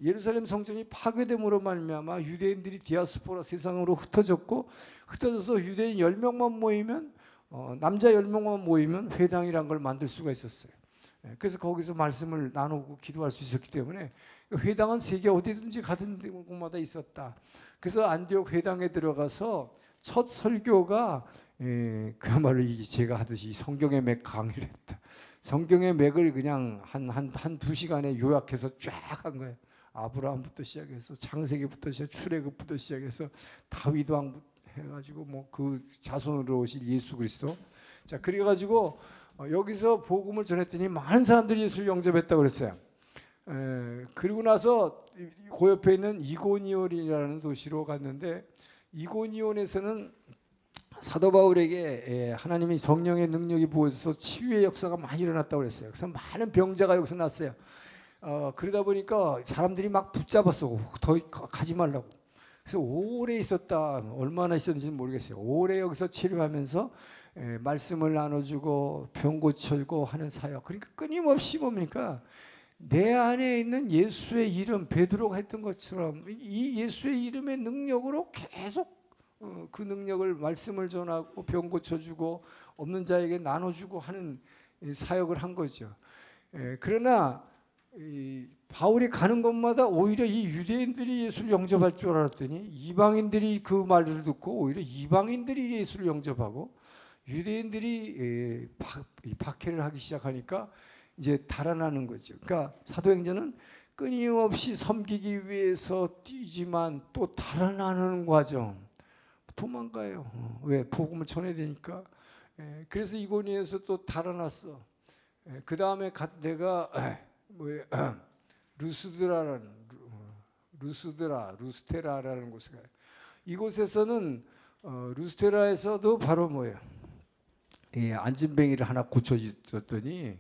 예루살렘 성전이 파괴됨으로 말미암아 유대인들이 디아스포라 세상으로 흩어져서 유대인 10명만 모이면, 남자 10명만 모이면 회당이란 걸 만들 수가 있었어요. 그래서 거기서 말씀을 나누고 기도할 수 있었기 때문에 회당은 세계 어디든지 가던 곳마다 있었다. 그래서 안디옥 회당에 들어가서 첫 설교가 그야말로 제가 하듯이 성경의 맥 강의를 했다. 성경의 맥을 그냥 한 2시간에 요약해서 쫙 한 거예요. 아브라함부터 시작해서 창세기부터 출애굽부터 시작해서 다윗 왕부터 해가지고 뭐 그 자손으로 오실 예수 그리스도. 자, 그래가지고 여기서 복음을 전했더니 많은 사람들이 예수를 영접했다고 그랬어요. 그리고 나서 그 옆에 있는 이고니온이라는 도시로 갔는데, 이고니온에서는 사도 바울에게 하나님이 성령의 능력이 부어져서 치유의 역사가 많이 일어났다고 그랬어요. 그래서 많은 병자가 여기서 났어요. 그러다 보니까 사람들이 막 붙잡았어. 더 가지 말라고. 그래서 오래 있었다. 얼마나 있었는지는 모르겠어요. 오래 여기서 치료하면서 말씀을 나눠주고 병 고쳐주고 하는 사역. 그러니까 끊임없이 뭡니까? 내 안에 있는 예수의 이름, 베드로가 했던 것처럼 이 예수의 이름의 능력으로 계속 그 능력을, 말씀을 전하고 병 고쳐주고 없는 자에게 나눠주고 하는 사역을 한 거죠. 그러나 바울이 가는 곳마다 오히려 이 유대인들이 예수를 영접할 줄 알았더니 이방인들이 그 말을 듣고 오히려 이방인들이 예수를 영접하고 유대인들이 박해를 하기 시작하니까 이제 달아나는 거죠. 그러니까 사도행전은 끊임없이 섬기기 위해서 뛰지만 또 달아나는 과정. 도망가요. 왜? 복음을 전해야 되니까. 그래서 이고니에서 또 달아났어. 그 다음에 내가 루스테라라는 곳에 가요. 이곳에서는 루스테라에서도 바로 뭐예요? 안진뱅이를 하나 고쳐줬더니,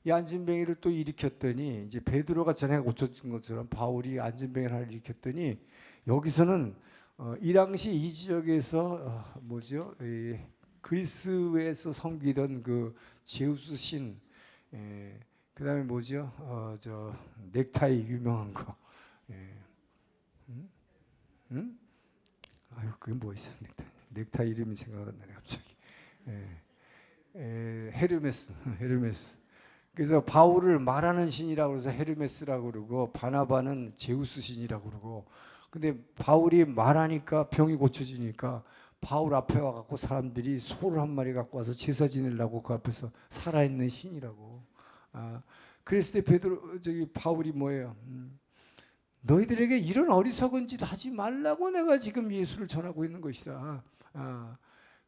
이 안진뱅이를 또 일으켰더니, 이제 베드로가 전에 고쳐준 것처럼 바울이 안진뱅이를 하나 일으켰더니, 여기서는 이 당시 이 지역에서 그리스에서 섬기던 그 제우스 신, 그 다음에 넥타이 유명한 거, 예. 응? 응? 아유, 그게 뭐 있어? 넥타이 이름이 생각 안 나네 갑자기. 헤르메스, 헤르메스. 그래서 바울을 말하는 신이라고 해서 헤르메스라고 그러고 바나바는 제우스 신이라고 그러고. 근데 바울이 말하니까 병이 고쳐지니까 바울 앞에 와갖고 사람들이 소를 한 마리 갖고 와서 제사 지내려고 그 앞에서 살아있는 신이라고. 그랬을 때 바울이 뭐예요? 너희들에게 이런 어리석은 짓 하지 말라고 내가 지금 예수를 전하고 있는 것이다.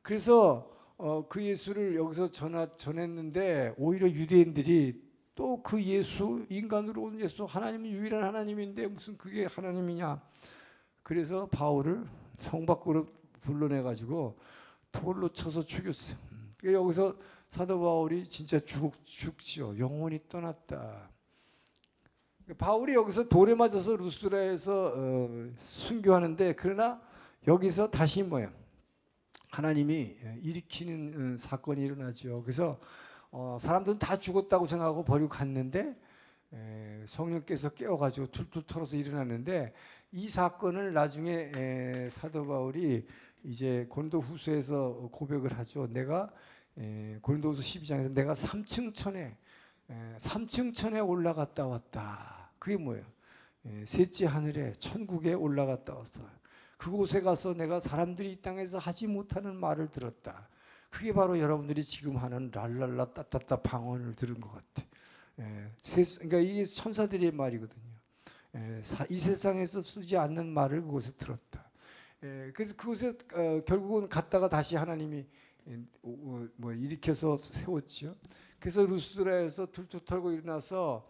그래서 그 예수를 여기서 전했는데 오히려 유대인들이 또 그 예수, 인간으로 온 예수, 하나님은 유일한 하나님인데 무슨 그게 하나님이냐. 그래서 바울을 성 밖으로 불러내가지고 돌로 쳐서 죽였어요. 여기서 사도 바울이 진짜 죽죠. 영혼이 떠났다. 바울이 여기서 돌에 맞아서 루스드라에서 순교하는데, 그러나 여기서 다시 뭐야? 하나님이 일으키는 사건이 일어나죠. 그래서 사람들은 다 죽었다고 생각하고 버리고 갔는데 성령께서 깨워가지고 툴툴 털어서 일어났는데, 이 사건을 나중에 사도 바울이 이제 고린도후서에서 고백을 하죠. 내가 고린도후서 12장에서 내가 3층 천에 올라갔다 왔다. 그게 뭐예요? 셋째 하늘에 천국에 올라갔다 왔어. 그곳에 가서 내가 사람들이 이 땅에서 하지 못하는 말을 들었다. 그게 바로 여러분들이 지금 하는 랄랄라 따따따 방언을 들은 것 같아. 그러니까 이게 천사들의 말이거든요. 이 세상에서 쓰지 않는 말을 그곳에 들었다. 그래서 그곳에 결국은 갔다가 다시 하나님이 뭐 일으켜서 세웠죠. 그래서 루스드라에서 툴툴 털고 일어나서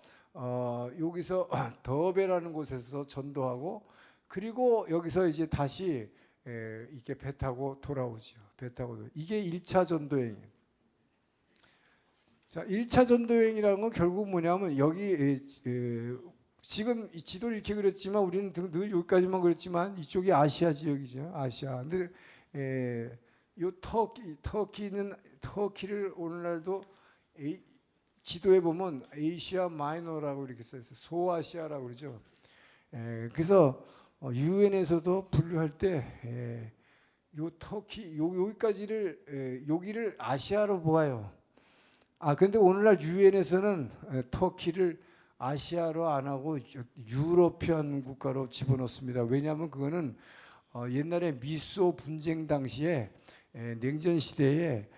여기서 더베라는 곳에서 전도하고, 그리고 여기서 이제 다시 이렇게 배 타고 돌아오죠. 배 타고 이게 1차 전도행이에요. 자, 1차 전도행이라는 건 결국 뭐냐면 여기 지금 이 지도를 이렇게 그렸지만 우리는 늘 여기까지만 그렸지만 이쪽이 아시아 지역이죠. 아시아. 근데 요 터키를 오늘날도 지도에 보면 에이시아 마이너라고 이렇게 써 있어요. 소아시아라고 그러죠. 그래서 유엔에서도 분류할 때 요 터키 여기까지를 여기를 아시아로 보아요. 근데 오늘날 유엔에서는 터키를 아시아로 안 하고 유러피안 국가로 집어넣습니다. 왜냐하면 그거는 옛날에 미소 분쟁 당시에 냉전 시대에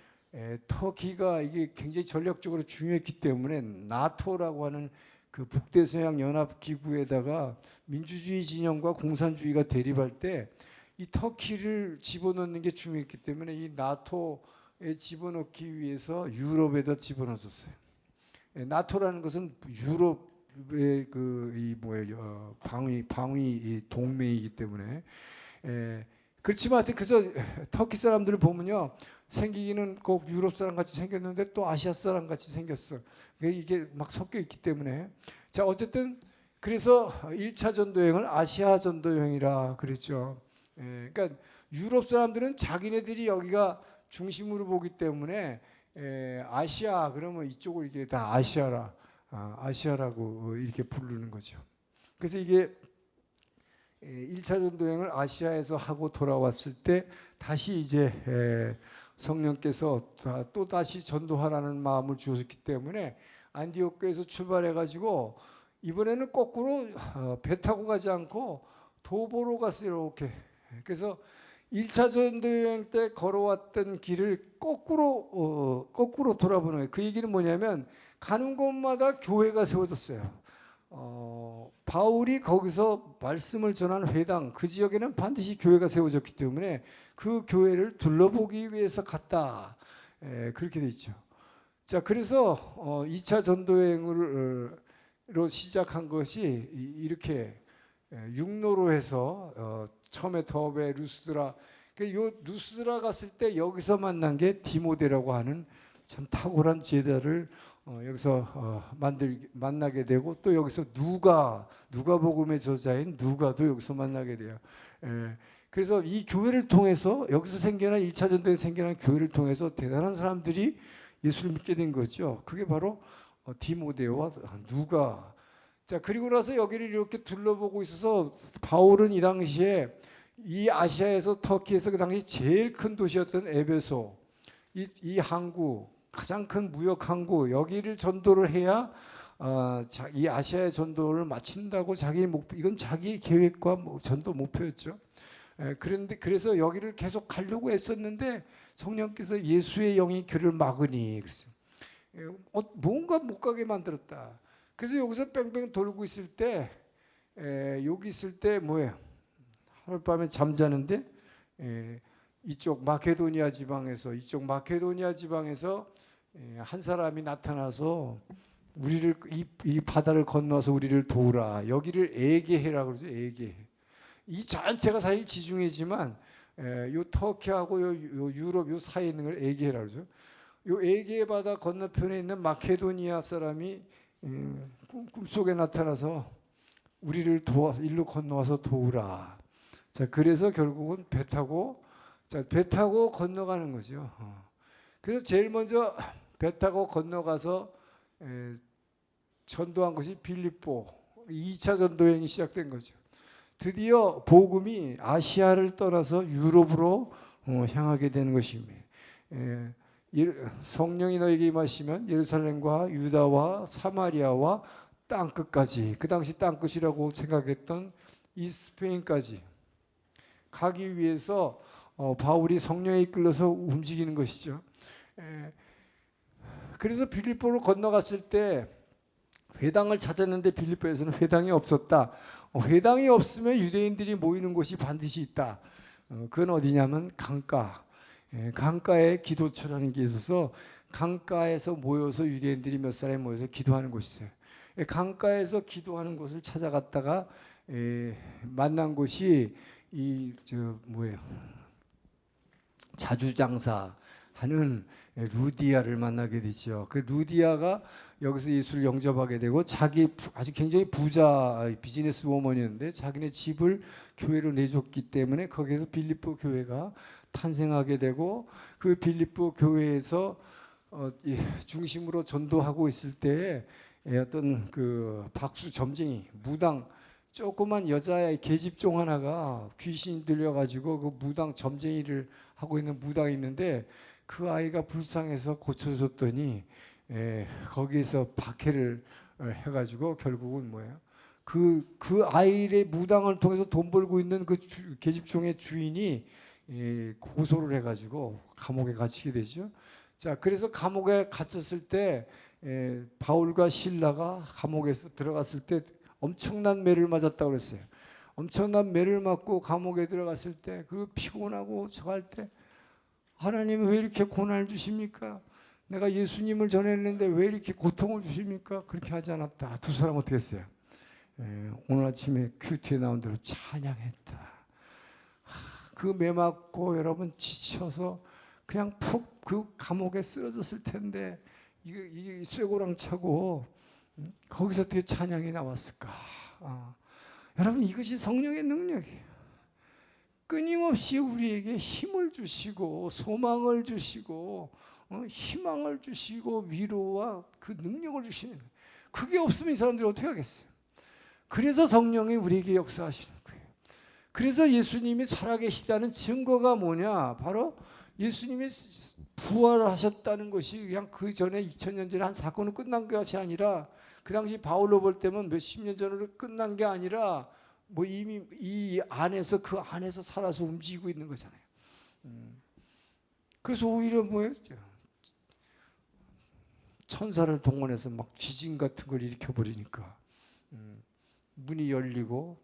터키가 이게 굉장히 전략적으로 중요했기 때문에 나토라고 하는 그 북대서양 연합 기구에다가 민주주의 진영과 공산주의가 대립할 때 이 터키를 집어넣는 게 중요했기 때문에 이 나토에 집어넣기 위해서 유럽에다 집어넣었어요. 나토라는 것은 유럽의 이 뭐예요, 방위 동맹이기 때문에. 그렇지만 그래서 터키 사람들을 보면요, 생기기는 꼭 유럽 사람 같이 생겼는데 또 아시아 사람 같이 생겼어. 이게 막 섞여 있기 때문에. 자, 어쨌든 그래서 1차 전도여행을 아시아 전도여행이라 그랬죠. 그러니까 유럽 사람들은 자기네들이 여기가 중심으로 보기 때문에 아시아 그러면 이쪽을 이게 다 아시아라고 이렇게 부르는 거죠. 그래서 이게 1차 전도여행을 아시아에서 하고 돌아왔을 때 다시 이제 성령께서 또 다시 전도하라는 마음을 주셨기 때문에 안디옥 교회에서 출발해가지고 이번에는 거꾸로 배 타고 가지 않고 도보로 갔어요. 이렇게. 그래서 1차 전도여행 때 걸어왔던 길을 거꾸로 돌아보는 거예요. 그 얘기는 뭐냐면 가는 곳마다 교회가 세워졌어요. 바울이 거기서 말씀을 전하는 회당, 그 지역에는 반드시 교회가 세워졌기 때문에 그 교회를 둘러보기 위해서 갔다. 그렇게 돼 있죠. 자, 그래서 2차 전도여행으로 시작한 것이 이렇게 육로로 해서 처음에 더베, 루스드라. 요 루스드라 갔을 때 여기서 만난 게 디모데라고 하는 참 탁월한 제자를 여기서 만나게 되고, 또 여기서 누가복음의 저자인 누가도 여기서 만나게 돼요. 그래서 이 교회를 통해서 여기서 생겨난 1차 전도에 생겨난 교회를 통해서 대단한 사람들이 예수를 믿게 된 거죠. 그게 바로 디모데와 누가. 자, 그리고 나서 여기를 이렇게 둘러보고 있어서 바울은 이 당시에 이 아시아에서 터키에서 그 당시 제일 큰 도시였던 에베소, 이 항구, 가장 큰 무역 항구, 여기를 전도를 해야 이 아시아의 전도를 마친다고 이건 자기 계획과 전도 목표였죠. 그런데 그래서 여기를 계속 가려고 했었는데 성령께서 예수의 영이 그를 막으니 그랬어요. 뭔가 못 가게 만들었다. 그래서 여기서 뺑뺑 돌고 있을 때 여기 있을 때 뭐예요? 하룻밤에 잠자는데 이쪽 마케도니아 지방에서 한 사람이 나타나서 우리를 이 바다를 건너서 우리를 도우라. 여기를 에게해라 그러죠. 에게해. 이 전체가 사실 지중해지만 요 터키하고 요 유럽 요 사이에 있는 걸 에게해라 그러죠. 요 에게 바다 건너편에 있는 마케도니아 사람이 꿈속에 나타나서 우리를 도와서 일로 건너와서 도우라. 자, 그래서 결국은 배 타고 건너가는 거죠. 그래서 제일 먼저 배 타고 건너가서 전도한 것이 빌립보 2차 전도 여행이 시작된 거죠. 드디어 복음이 아시아를 떠나서 유럽으로 향하게 되는 것입니다. 성령이 너에게 임하시면 예루살렘과 유다와 사마리아와 땅끝까지, 그 당시 땅끝이라고 생각했던 이 스페인까지 가기 위해서 바울이 성령에 이끌려서 움직이는 것이죠. 그래서 빌립보로 건너갔을 때 회당을 찾았는데 빌립보에서는 회당이 없었다. 회당이 없으면 유대인들이 모이는 곳이 반드시 있다. 그건 어디냐면 강가. 강가에 기도처라는 게 있어서 강가에서 모여서 유대인들이 몇 사람이 모여서 기도하는 곳이 있어요. 강가에서 기도하는 곳을 찾아갔다가 만난 곳이 자주장사 하는 루디아를 만나게 되죠. 그 루디아가 여기서 예수를 영접하게 되고 자기 아주 굉장히 부자 비즈니스 워먼이었는데 자기네 집을 교회로 내줬기 때문에 거기에서 빌립보 교회가 탄생하게 되고 그 빌립보 교회에서 중심으로 전도하고 있을 때에 어떤 그 박수 점쟁이 무당 조그만 여자의 계집종 하나가 귀신이 들려가지고 그 무당 점쟁이를 하고 있는 무당이 있는데 그 아이가 불쌍해서 고쳐줬더니 거기에서 박해를 해가지고 결국은 뭐예요? 그 아이의 무당을 통해서 돈 벌고 있는 그 계집종의 주인이 고소를 해가지고 감옥에 갇히게 되죠. 자, 그래서 감옥에 갇혔을 때 바울과 실라가 감옥에서 들어갔을 때 엄청난 매를 맞았다고 그랬어요. 엄청난 매를 맞고 감옥에 들어갔을 때 그 피곤하고 저할 때 하나님은 왜 이렇게 고난을 주십니까? 내가 예수님을 전했는데 왜 이렇게 고통을 주십니까? 그렇게 하지 않았다. 두 사람 어떻게 했어요? 오늘 아침에 큐티에 나온 대로 찬양했다. 그 매 맞고 여러분 지쳐서 그냥 푹 그 감옥에 쓰러졌을 텐데 이게 쇠고랑 차고 거기서 어떻게 찬양이 나왔을까? 여러분 이것이 성령의 능력이에요. 끊임없이 우리에게 힘을 주시고 소망을 주시고 희망을 주시고 위로와 그 능력을 주시는 거예요. 그게 없으면 이 사람들이 어떻게 하겠어요? 그래서 성령이 우리에게 역사하시는 거예요. 그래서 예수님이 살아계시다는 증거가 뭐냐? 바로 예수님이 부활하셨다는 것이 그냥 그 전에 2000년 전에 한 사건은 끝난 것이 아니라 그 당시 바울로 볼 때면 몇십 년 전으로 끝난 게 아니라 뭐 이미 그 안에서 살아서 움직이고 있는 거잖아요. 그래서 오히려 뭐였죠? 천사를 동원해서 막 지진 같은 걸 일으켜 버리니까 문이 열리고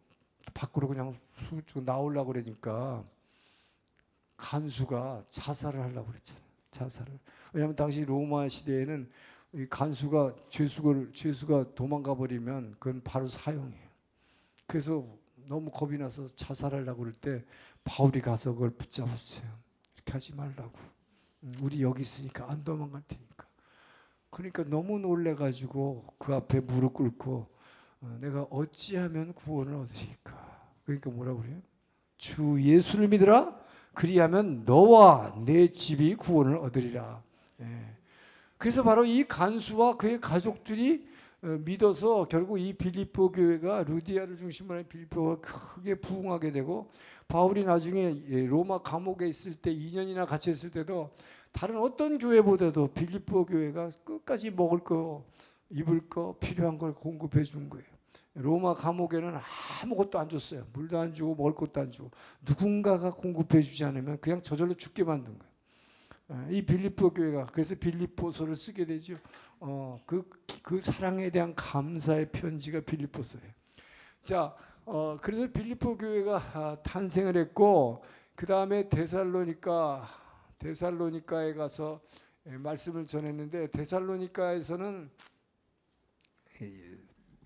밖으로 그냥 쑥 나오려고 그러니까 간수가 자살을 하려고 그랬잖아요. 자살을. 왜냐하면 당시 로마 시대에는 이 간수가 죄수가 도망가 버리면 그건 바로 사형이에요. 그래서 너무 겁이 나서 자살하려고 그럴 때 바울이 가서 그걸 붙잡았어요. 이렇게 하지 말라고. 우리 여기 있으니까 안 도망갈 테니까. 그러니까 너무 놀래가지고 그 앞에 무릎 꿇고 내가 어찌하면 구원을 얻으리까. 그러니까 뭐라고 그래요? 주 예수를 믿으라. 그리하면 너와 내 집이 구원을 얻으리라. 그래서 바로 이 간수와 그의 가족들이 믿어서 결국 이 빌립보 교회가 루디아를 중심으로 한 빌립보가 크게 부흥하게 되고, 바울이 나중에 로마 감옥에 있을 때 2년이나 갇혀 있을 때도 다른 어떤 교회보다도 빌립보 교회가 끝까지 먹을 거, 입을 거, 필요한 걸 공급해 준 거예요. 로마 감옥에는 아무것도 안 줬어요. 물도 안 주고 먹을 것도 안 주고, 누군가가 공급해 주지 않으면 그냥 저절로 죽게 만든 거예요. 이 빌립보 교회가 그래서 빌립보서를 쓰게 되죠. 그 사랑에 대한 감사의 편지가 빌립보서예요. 자, 그래서 빌립보 교회가 탄생을 했고, 그 다음에 데살로니카에 가서 말씀을 전했는데, 데살로니카에서는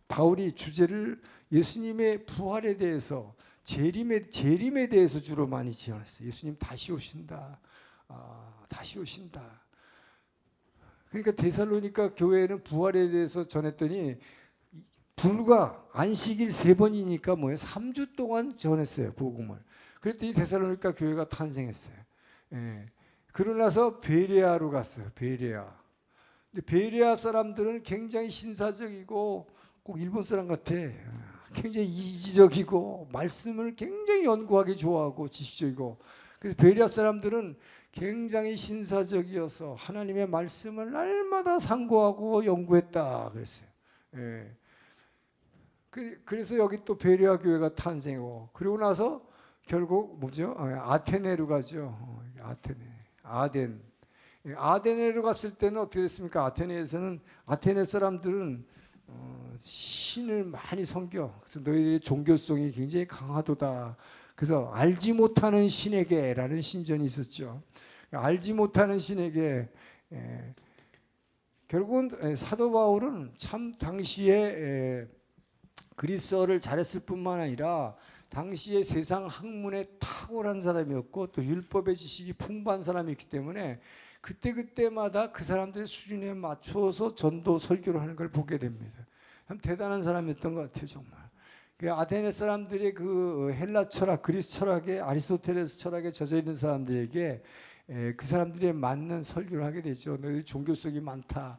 바울이 주제를 예수님의 부활에 대해서, 재림에 대해서 주로 많이 지어냈어요. 예수님 다시 오신다. 다시 오신다. 그러니까 데살로니가 교회는 부활에 대해서 전했더니 불과 안식일 3번이니까 3주 동안 전했어요, 복음을. 그랬더니 데살로니가 교회가 탄생했어요. 그러나서 베레아로 갔어요. 베레아. 근데 베레아 사람들은 굉장히 신사적이고 꼭 일본 사람 같아. 굉장히 이지적이고 말씀을 굉장히 연구하기 좋아하고 지식적이고. 그래서 베레아 사람들은 굉장히 신사적이어서 하나님의 말씀을 날마다 상고하고 연구했다 그랬어요. 그래서 여기 또 베레아 교회가 탄생하고, 그리고 나서 결국 뭐죠? 아테네로 가죠. 아데네로 갔을 때는 어떻게 됐습니까? 아테네 사람들은 신을 많이 섬겨. 그래서 너희들의 종교성이 굉장히 강하도다. 그래서 알지 못하는 신에게라는 신전이 있었죠. 알지 못하는 신에게, 결국은 사도 바울은 참 당시에 그리스어를 잘했을 뿐만 아니라 당시에 세상 학문에 탁월한 사람이었고, 또 율법의 지식이 풍부한 사람이었기 때문에 그때마다 그 사람들의 수준에 맞춰서 전도 설교를 하는 걸 보게 됩니다. 참 대단한 사람이었던 것 같아요, 정말. 아테네 사람들의 그 헬라 철학, 그리스 철학에, 아리스토텔레스 철학에 젖어 있는 사람들에게 그 사람들에 맞는 설교를 하게 되죠. 너희들 종교성이 많다.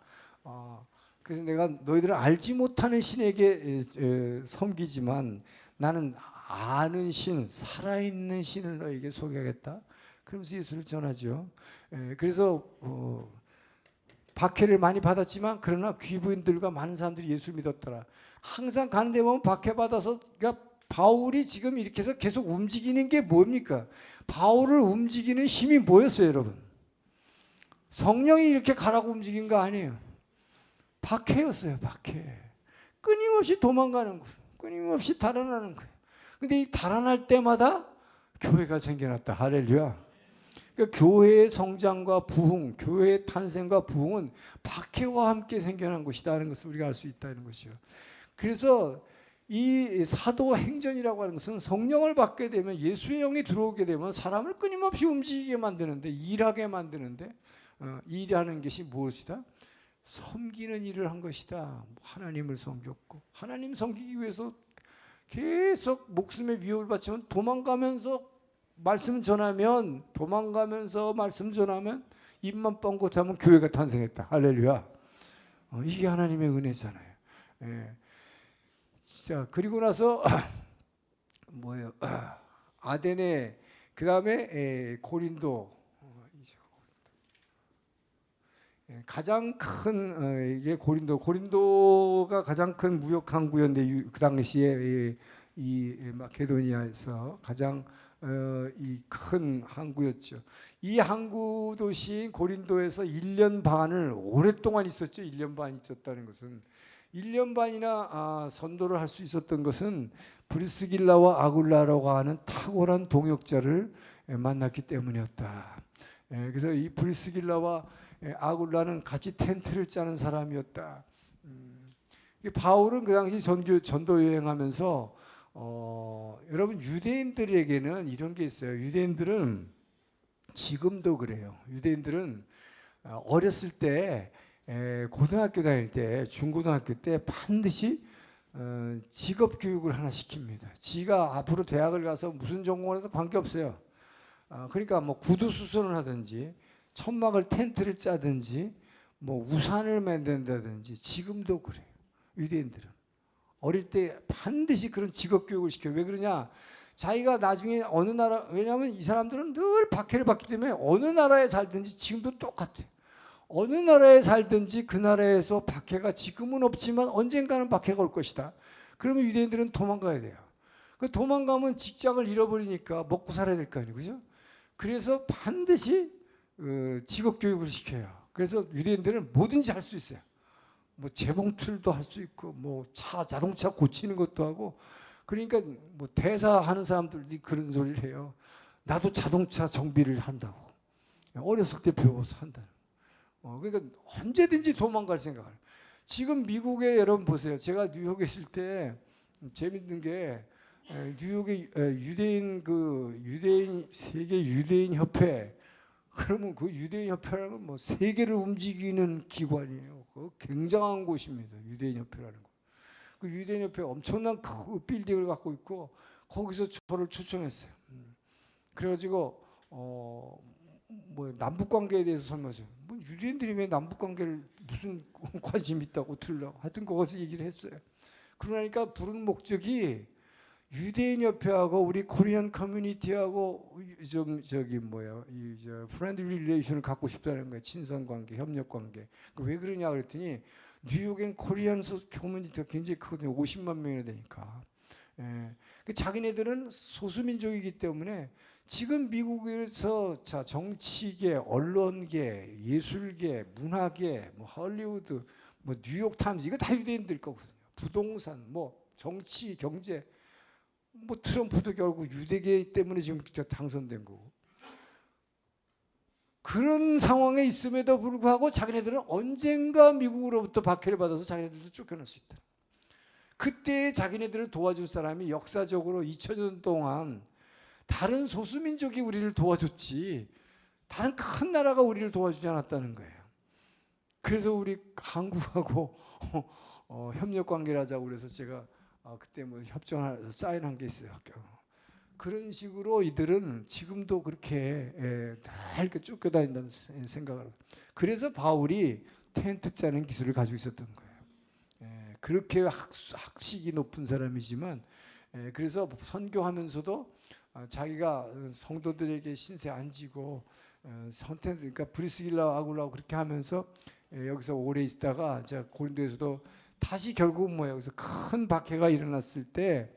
그래서 내가 너희들은 알지 못하는 신에게 섬기지만 나는 아는 신, 살아있는 신을 너에게 소개하겠다. 그러면서 예수를 전하죠. 그래서 박해를 많이 받았지만 그러나 귀부인들과 많은 사람들이 예수를 믿었더라. 항상 가는 데 보면 박해받아서, 그러니까 바울이 지금 이렇게 해서 계속 움직이는 게 뭡니까? 바울을 움직이는 힘이 뭐였어요, 여러분? 성령이 이렇게 가라고 움직인 거 아니에요. 박해였어요, 박해. 끊임없이 도망가는 거예요. 끊임없이 달아나는 거예요. 근데 이 달아날 때마다 교회가 생겨났다. 할렐루야. 그러니까 교회의 성장과 부흥, 교회의 탄생과 부흥은 박해와 함께 생겨난 것이다는 것을 우리가 알 수 있다는 것이죠. 그래서 이 사도행전이라고 하는 것은 성령을 받게 되면, 예수의 영이 들어오게 되면 사람을 끊임없이 움직이게 만드는데, 일하게 만드는데, 일하는 것이 무엇이다? 섬기는 일을 한 것이다. 하나님을 섬겼고, 하나님 섬기기 위해서 계속 목숨의 위협을 받지만 도망가면서 말씀 전하면, 입만 뻥긋하면 교회가 탄생했다. 할렐루야. 이게 하나님의 은혜잖아요. 자, 그리고 나서 뭐예요? 아데네, 그 다음에 고린도. 가장 큰 이게 고린도가 가장 큰 무역 항구였는데, 그 당시에 이 마케도니아에서 가장 이 큰 항구였죠. 이 항구 도시인 고린도에서 1년 반을 오랫동안 있었죠. 1년 반 있었다는 것은, 1년 반이나 선도를 할 수 있었던 것은 브리스길라와 아굴라라고 하는 탁월한 동역자를 만났기 때문이었다. 그래서 이 브리스길라와 아굴라는 같이 텐트를 짜는 사람이었다. 바울은 그 당시 전도 여행하면서 여러분, 유대인들에게는 이런 게 있어요. 유대인들은 지금도 그래요. 유대인들은 어렸을 때, 고등학교 다닐 때, 중고등학교 때 반드시 직업 교육을 하나 시킵니다. 지가 앞으로 대학을 가서 무슨 전공을 해서 관계없어요. 그러니까 뭐 구두 수선을 하든지, 천막을 텐트를 짜든지, 뭐 우산을 만든다든지, 지금도 그래요. 유대인들은 어릴 때 반드시 그런 직업 교육을 시켜요. 왜 그러냐? 자기가 나중에 어느 나라, 왜냐하면 이 사람들은 늘 박해를 받기 때문에 어느 나라에 살든지 지금도 똑같아요. 어느 나라에 살든지 그 나라에서 박해가 지금은 없지만 언젠가는 박해가 올 것이다. 그러면 유대인들은 도망가야 돼요. 그 도망가면 직장을 잃어버리니까 먹고 살아야 될 거 아니에요. 그죠? 그래서 반드시 직업 교육을 시켜요. 그래서 유대인들은 뭐든지 할 수 있어요. 뭐 재봉틀도 할 수 있고 뭐 자동차 고치는 것도 하고 그러니까 뭐 대사하는 사람들이 그런 소리를 해요. 나도 자동차 정비를 한다고. 어렸을 때 배워서 한다는. 그러니까 언제든지 도망갈 생각을. 지금 미국에 여러분 보세요. 제가 뉴욕에 있을 때 재밌는 게 뉴욕의 유대인 세계 유대인 협회. 그러면 그 유대인 협회라는 건 뭐 세계를 움직이는 기관이에요. 그 굉장한 곳입니다. 유대인 협회라는 거. 그 유대인 협회 엄청난 큰 빌딩을 갖고 있고 거기서 저를 초청했어요. 그래가지고 뭐 남북 관계에 대해서 설명해요. 뭐 유대인들이 왜 남북 관계를 무슨 관심 있다고 들으려고 하여튼 거기서 얘기를 했어요. 그러니까 부른 목적이 유대인 협회하고 우리 코리안 커뮤니티하고 좀 저기 뭐야 이저 프렌드리 릴레이션을 갖고 싶다는 거예요. 친선 관계, 협력 관계. 왜 그러냐 그랬더니 뉴욕엔 코리안 커뮤니티가 굉장히 크거든요. 50만 명이나 되니까. 자기네들은 소수민족이기 때문에 지금 미국에서 자 정치계, 언론계, 예술계, 문화계, 뭐 할리우드, 뭐 뉴욕 타임즈 이거 다 유대인들 거거든요. 부동산, 뭐 정치, 경제. 뭐 트럼프도 결국 유대계 때문에 지금 당선된 거고. 그런 상황에 있음에도 불구하고 자기네들은 언젠가 미국으로부터 박해를 받아서 자기네들도 쫓겨날 수 있다. 그때 자기네들을 도와줄 사람이 역사적으로 2000년 동안 다른 소수민족이 우리를 도와줬지 다른 큰 나라가 우리를 도와주지 않았다는 거예요. 그래서 우리 한국하고 협력 관계를 하자고 그래서 제가 그때 뭐 협정을 사인한 게 있어요. 그런 식으로 이들은 지금도 그렇게 다 이렇게 쫓겨다닌다는 생각을. 그래서 바울이 텐트 짜는 기술을 가지고 있었던 거예요. 그렇게 학식이 높은 사람이지만 그래서 선교하면서도 자기가 성도들에게 신세 안 지고 그러니까 브리스길라 아굴라고 그렇게 하면서 여기서 오래 있다가 제가 고린도에서도 다시 결국은 뭐예요? 그래서 큰 박해가 일어났을 때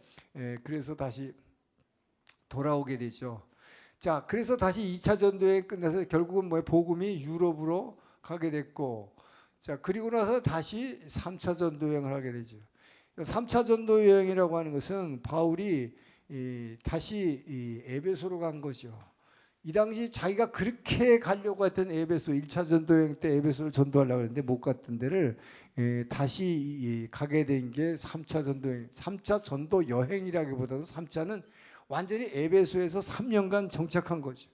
그래서 다시 돌아오게 되죠. 자, 그래서 다시 2차 전도여행 끝나서 결국은 뭐예요? 복음이 유럽으로 가게 됐고, 자 그리고 나서 다시 3차 전도 여행을 하게 되죠. 3차 전도 여행이라고 하는 것은 바울이 다시 에베소로 간 거죠. 이 당시 자기가 그렇게 가려고 했던 에베소 1차 전도 여행 때 에베소를 전도하려고 했는데 못 갔던 데를 다시 가게 된 게 3차 전도 여행. 3차 전도 여행이라기보다도 3차는 완전히 에베소에서 3년간 정착한 거죠.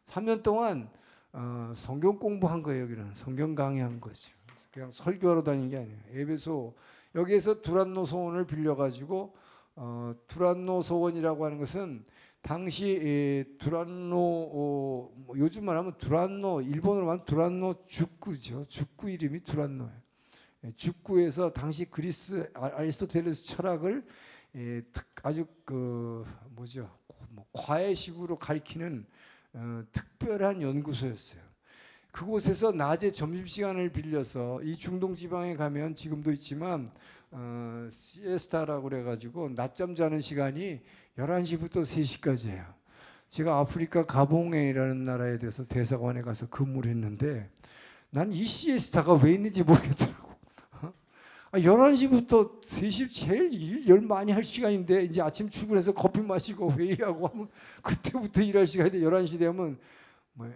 3년 동안 성경 공부한 거예요. 여기는 성경 강의한 거죠. 그냥 설교하러 다닌 게 아니에요. 에베소 여기에서 두란노 소원을 빌려가지고 두란노 소원이라고 하는 것은 당시 두란노 요즘 말하면 두란노 일본어로 말하면 두란노 죽구죠. 죽구 이름이 두란노예요. 죽구에서 당시 그리스 아리스토텔레스 철학을 아주 뭐죠 과외식으로 가리키는 특별한 연구소였어요. 그곳에서 낮에 점심시간을 빌려서 이 중동 지방에 가면 지금도 있지만 시에스타라고 그래가지고 낮잠 자는 시간이 11시부터 3시까지예요. 제가 아프리카 가봉에라는 나라에 대해서 대사관에 가서 근무를 했는데 난 이 시에스타가 왜 있는지 모르겠더라고. 11시부터 3시 제일 일 많이 할 시간인데 이제 아침 출근해서 커피 마시고 회의하고 하면 그때부터 일할 시간인데 11시 되면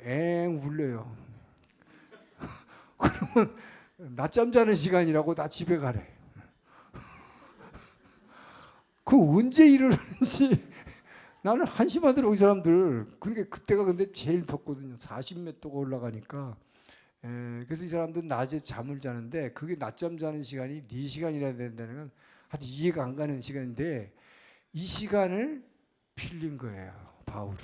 앵 울려요. 그러면 낮잠 자는 시간이라고 나 집에 가래. 그 언제 일을 하는지 나는 한심하더라고 이 사람들. 그러니까 그때가 근데 제일 덥거든요. 40몇 도가 올라가니까. 그래서 이 사람들은 낮에 잠을 자는데 그게 낮잠 자는 시간이 4시간이나 된다는 건 하여튼 이해가 안 가는 시간인데 이 시간을 빌린 거예요. 바울은.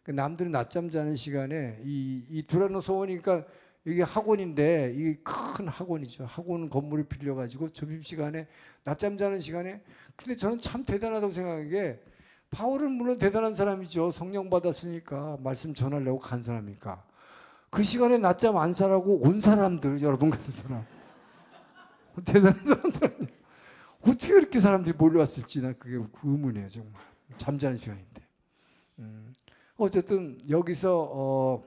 남들은 낮잠 자는 시간에 이 두란노 소원이니까 이게 학원인데 이게 큰 학원이죠. 학원 건물을 빌려가지고 점심시간에 낮잠 자는 시간에. 근데 저는 참 대단하다고 생각한 게 바울은 물론 대단한 사람이죠. 성령 받았으니까 말씀 전하려고 간 사람이니까. 그 시간에 낮잠 안 자라고 온 사람들, 여러분 같은 사람. 대단한 사람들 아니에요. 어떻게 그렇게 사람들이 몰려왔을지 나 그게 의문이에요. 정말. 잠자는 시간인데. 어쨌든 여기서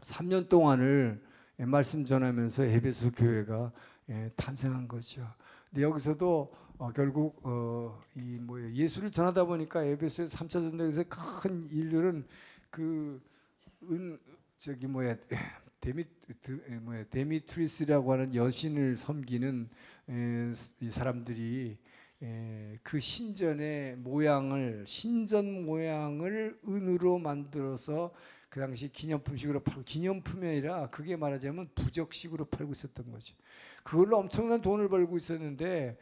3년 동안을 말씀 전하면서 에베소 교회가 탄생한 거죠. 근데 여기서도 결국 예수를 전하다 보니까 에베소의 3차 전도에서 큰 일들은 데미트리스라고 하는 여신을 섬기는 이 사람들이 그 신전 모양을 은으로 만들어서 그 당시 기념품식으로 팔고, 기념품이 아니라 그게 말하자면 부적식으로 팔고 있었던 거죠. 그걸로 엄청난 돈을 벌고 있었는데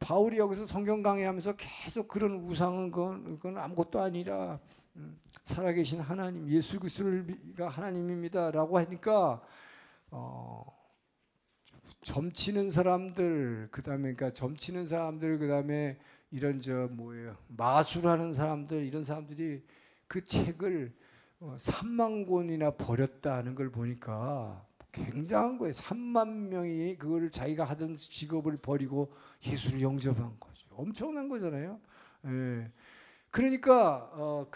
바울이 여기서 성경 강의하면서 계속 그런 우상은 그건 아무것도 아니라 살아계신 하나님, 예수 그리스도가 하나님입니다라고 하니까 점치는 사람들, 그다음에 이런 마술하는 사람들, 이런 사람들이 그 책을 3만 권이나 버렸다는 걸 보니까 굉장한 거예요. 3만 명이 그거를 자기가 하던 직업을 버리고 예수를 영접한 거죠. 엄청난 거잖아요. 예. 그러니까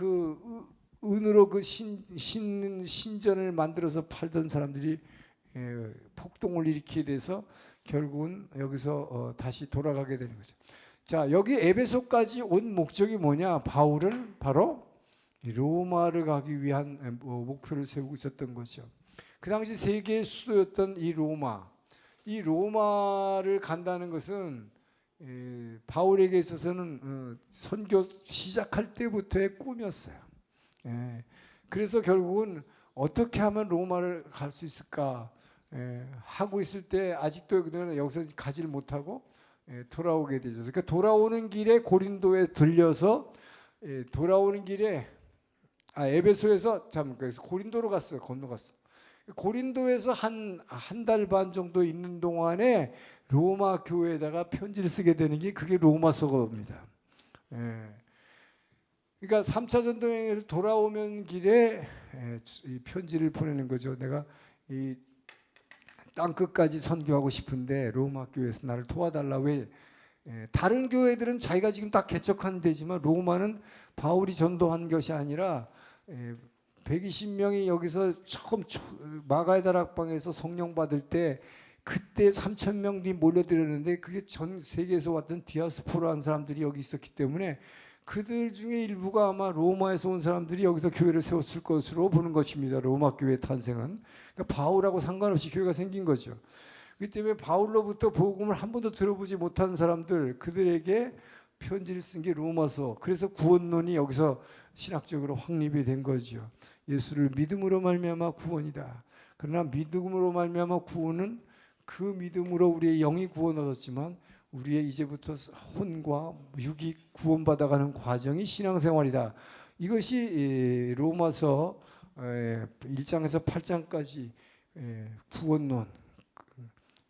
은으로 그 신전을 만들어서 팔던 사람들이 폭동을 일으키게 돼서 결국은 여기서 다시 돌아가게 되는 거죠. 자, 여기 에베소까지 온 목적이 뭐냐? 바울은 바로 로마를 가기 위한 목표를 세우고 있었던 거죠. 그 당시 세계의 수도였던 이 로마를 간다는 것은 바울에게 있어서는 선교 시작할 때부터의 꿈이었어요. 그래서 결국은 어떻게 하면 로마를 갈 수 있을까 하고 있을 때 아직도 여기서 가지를 못하고 돌아오게 되죠. 그러니까 돌아오는 길에 고린도에 들려서 돌아오는 길에 에베소에서 그래서 고린도로 갔어요. 건너갔어. 고린도에서 한 달 반 정도 있는 동안에 로마 교회에다가 편지를 쓰게 되는 게 그게 로마서입니다. 그러니까 3차 전도 여행에서 돌아오면 길에 이 편지를 보내는 거죠. 내가 이 땅끝까지 선교하고 싶은데 로마 교회에서 나를 도와달라. 왜? 다른 교회들은 자기가 지금 딱 개척한 데지만 로마는 바울이 전도한 것이 아니라 120명이 여기서 처음 마가의 다락방에서 성령 받을 때 그때 3,000명이 몰려들었는데 그게 전 세계에서 왔던 디아스포라한 사람들이 여기 있었기 때문에 그들 중에 일부가 아마 로마에서 온 사람들이 여기서 교회를 세웠을 것으로 보는 것입니다. 로마 교회 탄생은. 그러니까 바울하고 상관없이 교회가 생긴 거죠. 그렇기 때문에 바울로부터 복음을 한 번도 들어보지 못한 사람들, 그들에게 편지를 쓴 게 로마서. 그래서 구원론이 여기서 신학적으로 확립이 된 거죠. 예수를 믿음으로 말미암아 구원이다. 그러나 믿음으로 말미암아 구원은 그 믿음으로 우리의 영이 구원 얻었지만 우리의 이제부터 혼과 육이 구원받아가는 과정이 신앙생활이다. 이것이 로마서 1장에서 8장까지 구원론,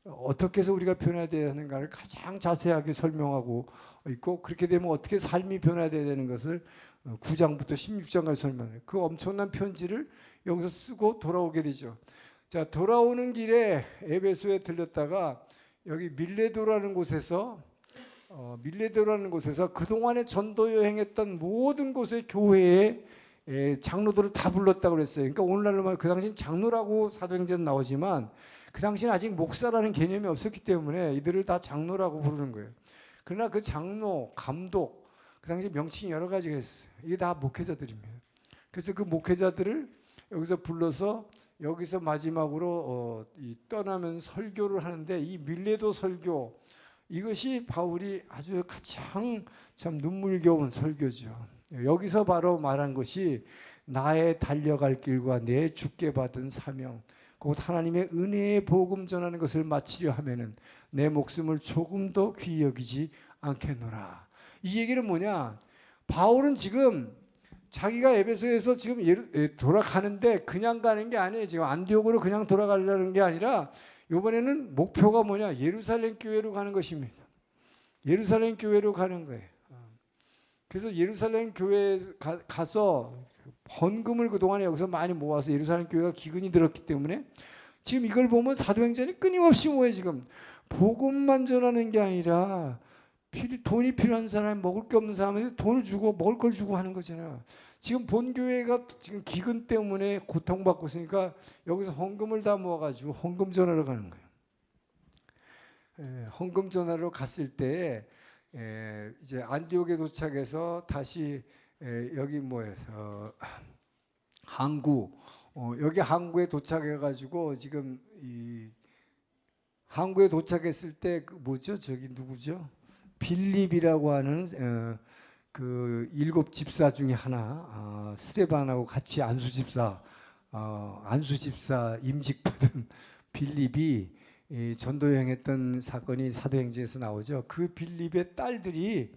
어떻게 해서 우리가 변화되어야 하는가를 가장 자세하게 설명하고 있고, 그렇게 되면 어떻게 삶이 변화되어야 되는 것을 9장부터 16장까지 설명해요. 그 엄청난 편지를 여기서 쓰고 돌아오게 되죠. 자, 돌아오는 길에 에베소에 들렸다가 여기 밀레도라는 곳에서 그동안에 전도 여행했던 모든 곳의 교회에 장로들을 다 불렀다고 그랬어요. 그러니까 오늘날로 말하면 그 당시엔 장로라고 사도행전 나오지만 그 당시엔 아직 목사라는 개념이 없었기 때문에 이들을 다 장로라고 부르는 거예요. 그러나 그 장로, 감독, 그 당시 명칭이 여러 가지가 있어요. 이게 다 목회자들입니다. 그래서 그 목회자들을 여기서 불러서 여기서 마지막으로 떠나면 설교를 하는데, 이 밀레도 설교, 이것이 바울이 아주 가장 참 눈물겨운 설교죠. 여기서 바로 말한 것이 나의 달려갈 길과 내 주께 받은 사명, 곧 하나님의 은혜의 복음 전하는 것을 마치려 하면은 내 목숨을 조금도 귀히 여기지 않겠노라. 이 얘기는 뭐냐? 바울은 지금 자기가 에베소에서 지금 돌아가는데 그냥 가는 게 아니에요. 지금 안디옥으로 그냥 돌아가려는 게 아니라 이번에는 목표가 뭐냐? 예루살렘 교회로 가는 것입니다. 예루살렘 교회로 가는 거예요. 그래서 예루살렘 교회에 가서 헌금을 그동안에 여기서 많이 모아서 예루살렘 교회가 기근이 들었기 때문에 지금 이걸 보면 사도행전이 끊임없이 뭐예요? 지금 복음만 전하는 게 아니라 돈이 필요한 사람, 먹을 게 없는 사람한테 돈을 주고 먹을 걸 주고 하는 거잖아요. 지금 본교회가 지금 기근 때문에 고통받고 있으니까 여기서 헌금을 다 모아가지고 헌금 전하러 가는 거예요. 헌금 전하러 갔을 때 이제 안디옥에 도착해서 다시 여기 뭐예요? 항구 여기 항구에 도착해가지고 지금 이 항구에 도착했을 때 그 뭐죠? 저기 누구죠? 빌립이라고 하는 그 7 집사 중에 하나 스데반하고 같이 안수 집사 임직받은 빌립이 전도 여행했던 사건이 사도행전에서 나오죠. 그 빌립의 딸들이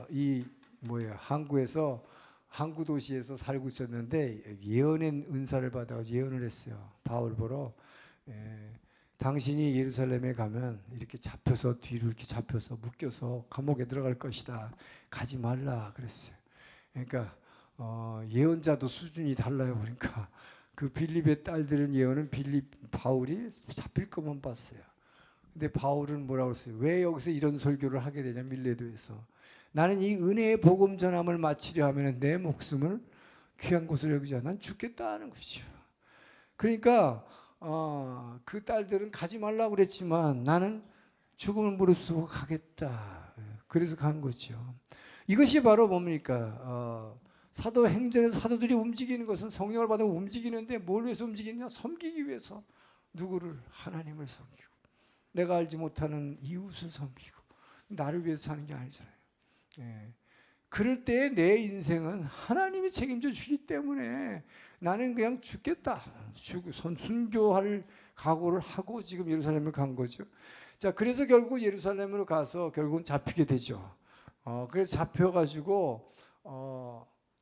이 뭐예요? 항구에서 항구 도시에서 살고 있었는데 예언의 은사를 받아 예언을 했어요. 바울 보러. 당신이 예루살렘에 가면 이렇게 잡혀서 뒤로 이렇게 잡혀서 묶여서 감옥에 들어갈 것이다. 가지 말라 그랬어요. 그러니까 예언자도 수준이 달라요. 그러니까 그 빌립의 딸들은 예언은 바울이 잡힐 것만 봤어요. 근데 바울은 뭐라고 했어요? 왜 여기서 이런 설교를 하게 되냐? 밀레도에서 나는 이 은혜의 복음 전함을 마치려 하면 내 목숨을 귀한 곳을 여기지 않아 난 죽겠다 하는 것이죠. 그러니까 그 딸들은 가지 말라고 그랬지만 나는 죽음을 무릅쓰고 가겠다. 그래서 간 거죠. 이것이 바로 뭡니까? 사도행전에서 사도들이 움직이는 것은 성령을 받으면 움직이는데 뭘 위해서 움직이냐? 섬기기 위해서. 누구를? 하나님을 섬기고 내가 알지 못하는 이웃을 섬기고 나를 위해서 사는 게 아니잖아요. 그럴 때 내 인생은 하나님이 책임져 주기 때문에 나는 그냥 죽겠다. 순교할 각오를 하고 지금 예루살렘을 간 거죠. 자, 그래서 결국 예루살렘으로 가서 결국은 잡히게 되죠. 그래서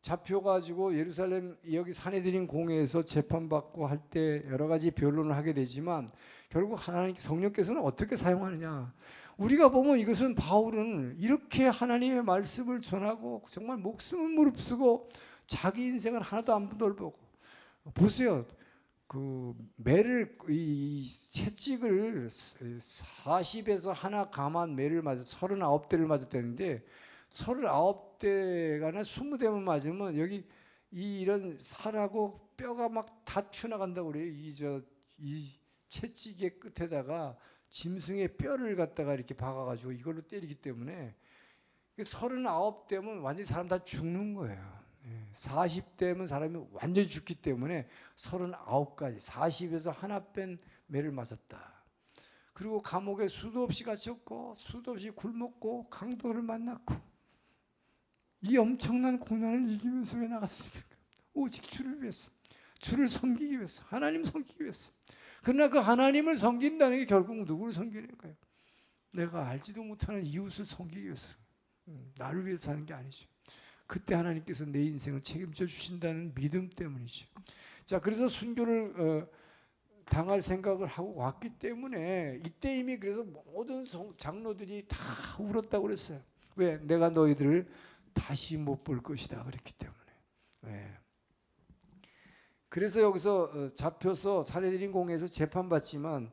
잡혀가지고 예루살렘 여기 사내들인 공회에서 재판받고 할 때 여러 가지 변론을 하게 되지만 결국 하나님 성령께서는 어떻게 사용하느냐. 우리가 보면 이것은 바울은 이렇게 하나님의 말씀을 전하고 정말 목숨을 무릅쓰고 자기 인생을 하나도 안 돌보고 보세요. 그 매를 이 채찍을 40에서 하나 감한 매를 맞아 39대를 맞았다는데 39대가나 20대만 맞으면 여기 이런 살하고 뼈가 막 다 튀어나간다고 그래요. 이 채찍의 끝에다가 짐승의 뼈를 갖다가 이렇게 박아가지고 이걸로 때리기 때문에 39대면 완전히 사람 다 죽는 거예요. 40대면 사람이 완전히 죽기 때문에 39까지 40에서 하나 뺀 매를 맞았다. 그리고 감옥에 수도 없이 갇혔고 수도 없이 굶었고 강도를 만났고 이 엄청난 고난을 이기면서 왜 나갔습니까? 오직 주를 위해서, 주를 섬기기 위해서, 하나님 섬기기 위해서. 그러나 그 하나님을 섬긴다는 게 결국 누구를 섬기는 거예요? 내가 알지도 못하는 이웃을 섬기기 위해서. 나를 위해서 사는 게 아니죠. 그때 하나님께서 내 인생을 책임져 주신다는 믿음 때문이죠. 자, 그래서 순교를 당할 생각을 하고 왔기 때문에 이때 이미 그래서 모든 장로들이 다 울었다고 그랬어요. 왜? 내가 너희들을 다시 못 볼 것이다 그랬기 때문에. 네. 그래서 여기서 잡혀서 사내들인 공회에서 재판받지만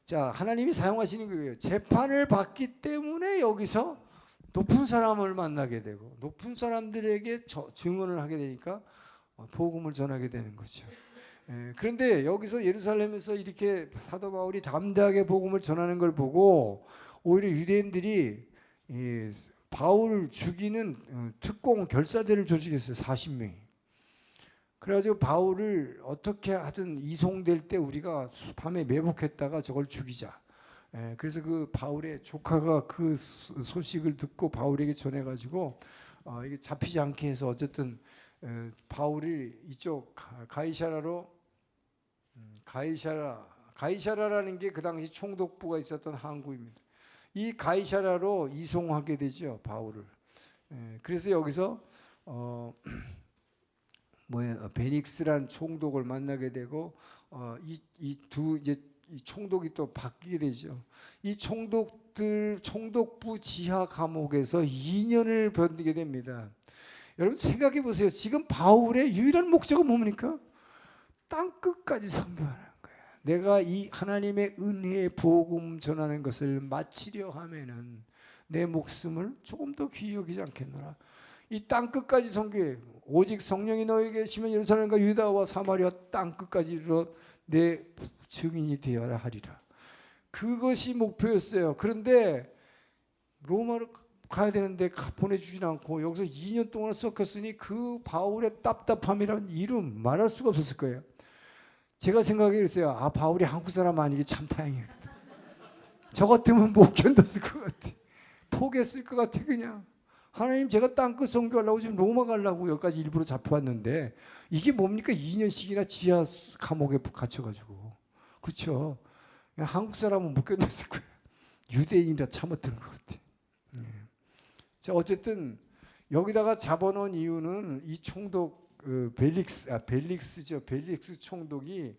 자, 하나님이 사용하시는 거예요. 재판을 받기 때문에 여기서 높은 사람을 만나게 되고 높은 사람들에게 증언을 하게 되니까 복음을 전하게 되는 거죠. 그런데 여기서 예루살렘에서 이렇게 사도 바울이 담대하게 복음을 전하는 걸 보고 오히려 유대인들이 바울을 죽이는 특공 결사대를 조직했어요. 40명이. 그래가지고 바울을 어떻게 하든 이송될 때 우리가 밤에 매복했다가 저걸 죽이자. 그래서 그 바울의 조카가 그 소식을 듣고 바울에게 전해가지고 이게 잡히지 않게 해서 어쨌든 바울이 이쪽 가이사라라는 게 그 당시 총독부가 있었던 항구입니다. 이 가이사라로 이송하게 되죠, 바울을. 그래서 여기서 어, 베닉스란 총독을 만나게 되고 이 두 이제 이 총독이 또 바뀌게 되죠. 이 총독부 지하 감옥에서 2년을 버티게 됩니다. 여러분 생각해 보세요. 지금 바울의 유일한 목적은 뭡니까? 땅 끝까지 선교하는 거예요. 내가 이 하나님의 은혜의 복음 전하는 것을 마치려 하면은 내 목숨을 조금 더 귀히 여기지 않겠노라. 이 땅 끝까지 선교해. 오직 성령이 너에게 계시면 예루살렘과 유다와 사마리아 땅 끝까지 이르러 내 증인이 되어야 하리라. 그것이 목표였어요. 그런데 로마로 가야 되는데 보내주진 않고 여기서 2년 동안 썩혔으니 그 바울의 답답함이라는 이름 말할 수가 없었을 거예요. 제가 생각해 그랬어요. 아, 바울이 한국 사람 아니기 참 다행이겠다. 저 같으면 못 견뎠을 것 같아. 포기했을 것 같아. 그냥 하나님, 제가 땅끝 선교하려고 지금 로마 가려고 여기까지 일부러 잡혀왔는데 이게 뭡니까? 2년씩이나 지하 감옥에 갇혀가지고. 그렇죠? 한국 사람은 못 견뎠을 거예요. 유대인이라 참았던 것 같아. 자, 어쨌든 여기다가 잡아놓은 이유는 이 총독 벨릭스죠. 벨릭스 총독이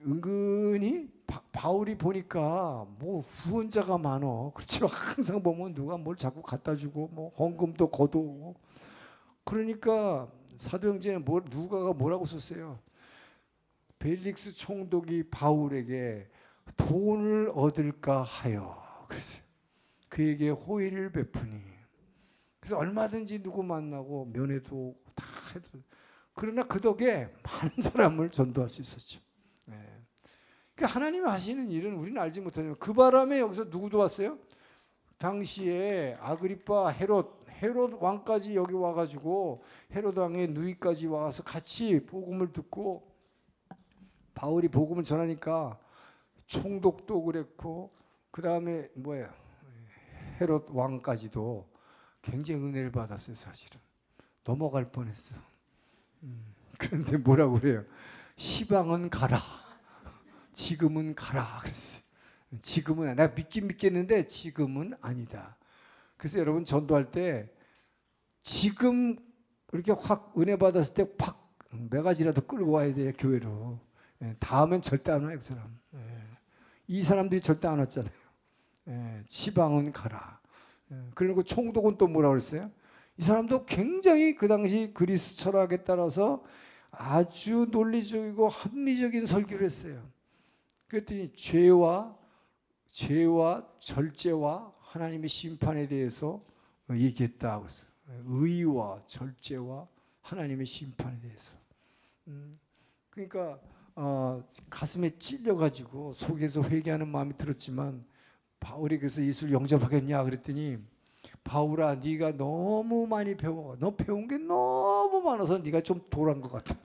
은근히 바울이 보니까 뭐 후원자가 많어. 그렇죠. 항상 보면 누가 뭘 자꾸 갖다 주고 뭐 헌금도 거두고. 그러니까 사도행전에 누가가 뭐라고 썼어요? 벨릭스 총독이 바울에게 돈을 얻을까 하여 그랬어요. 그에게 호의를 베푸니. 그래서 얼마든지 누구 만나고 면회도 다 해도. 그러나 그 덕에 많은 사람을 전도할 수 있었죠. 그러니까 하나님이 하시는 일은 우리는 알지 못하지만 그 바람에 여기서 누구도 왔어요? 당시에 아그리파 헤롯 왕까지 여기 와가지고 헤롯 왕의 누이까지 와서 같이 복음을 듣고 바울이 복음을 전하니까 총독도 그랬고 그 다음에 헤롯 왕까지도 굉장히 은혜를 받았어요. 사실은 넘어갈 뻔했어. 그런데 뭐라고 그래요? 시방은 가라. 지금은 가라 그랬어요. 지금은 내가 믿긴 믿겠는데 지금은 아니다. 그래서 여러분 전도할 때 지금 이렇게 확 은혜 받았을 때 팍 몇 가지라도 끌고 와야 돼요. 교회로. 다음엔 절대 안 와요. 그 사람. 이 사람들이 절대 안 왔잖아요. 시방은 가라. 그리고 총독은 또 뭐라고 그랬어요? 이 사람도 굉장히 그 당시 그리스 철학에 따라서 아주 논리적이고 합리적인 설교를 했어요. 그랬더니 죄와 절제와 하나님의 심판에 대해서 얘기했다. 그래서 의와 절제와 하나님의 심판에 대해서. 그러니까 가슴에 찔려가지고 속에서 회개하는 마음이 들었지만 바울이 그래서 예수를 영접하겠냐 그랬더니 바울아, 네가 너무 많이 배워. 너 배운 게 너무 많아서 네가 좀 돌아온 것 같아.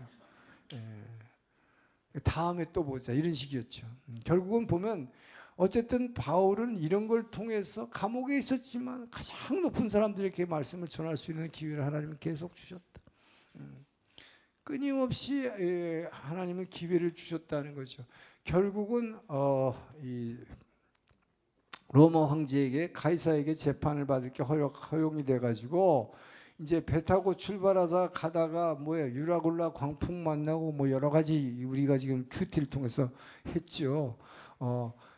다음에 또 보자 이런 식이었죠. 결국은 보면 어쨌든 바울은 이런 걸 통해서 감옥에 있었지만 가장 높은 사람들에게 말씀을 전할 수 있는 기회를 하나님은 계속 주셨다. 끊임없이 하나님은 기회를 주셨다는 거죠. 결국은 이 로마 황제에게 가이사에게 재판을 받을 게 허용이 돼가지고 이제 배 타고 출발하자 가다가 유라굴라 광풍 만나고 여러 가지 우리가 지금 큐티를 통해서 했죠.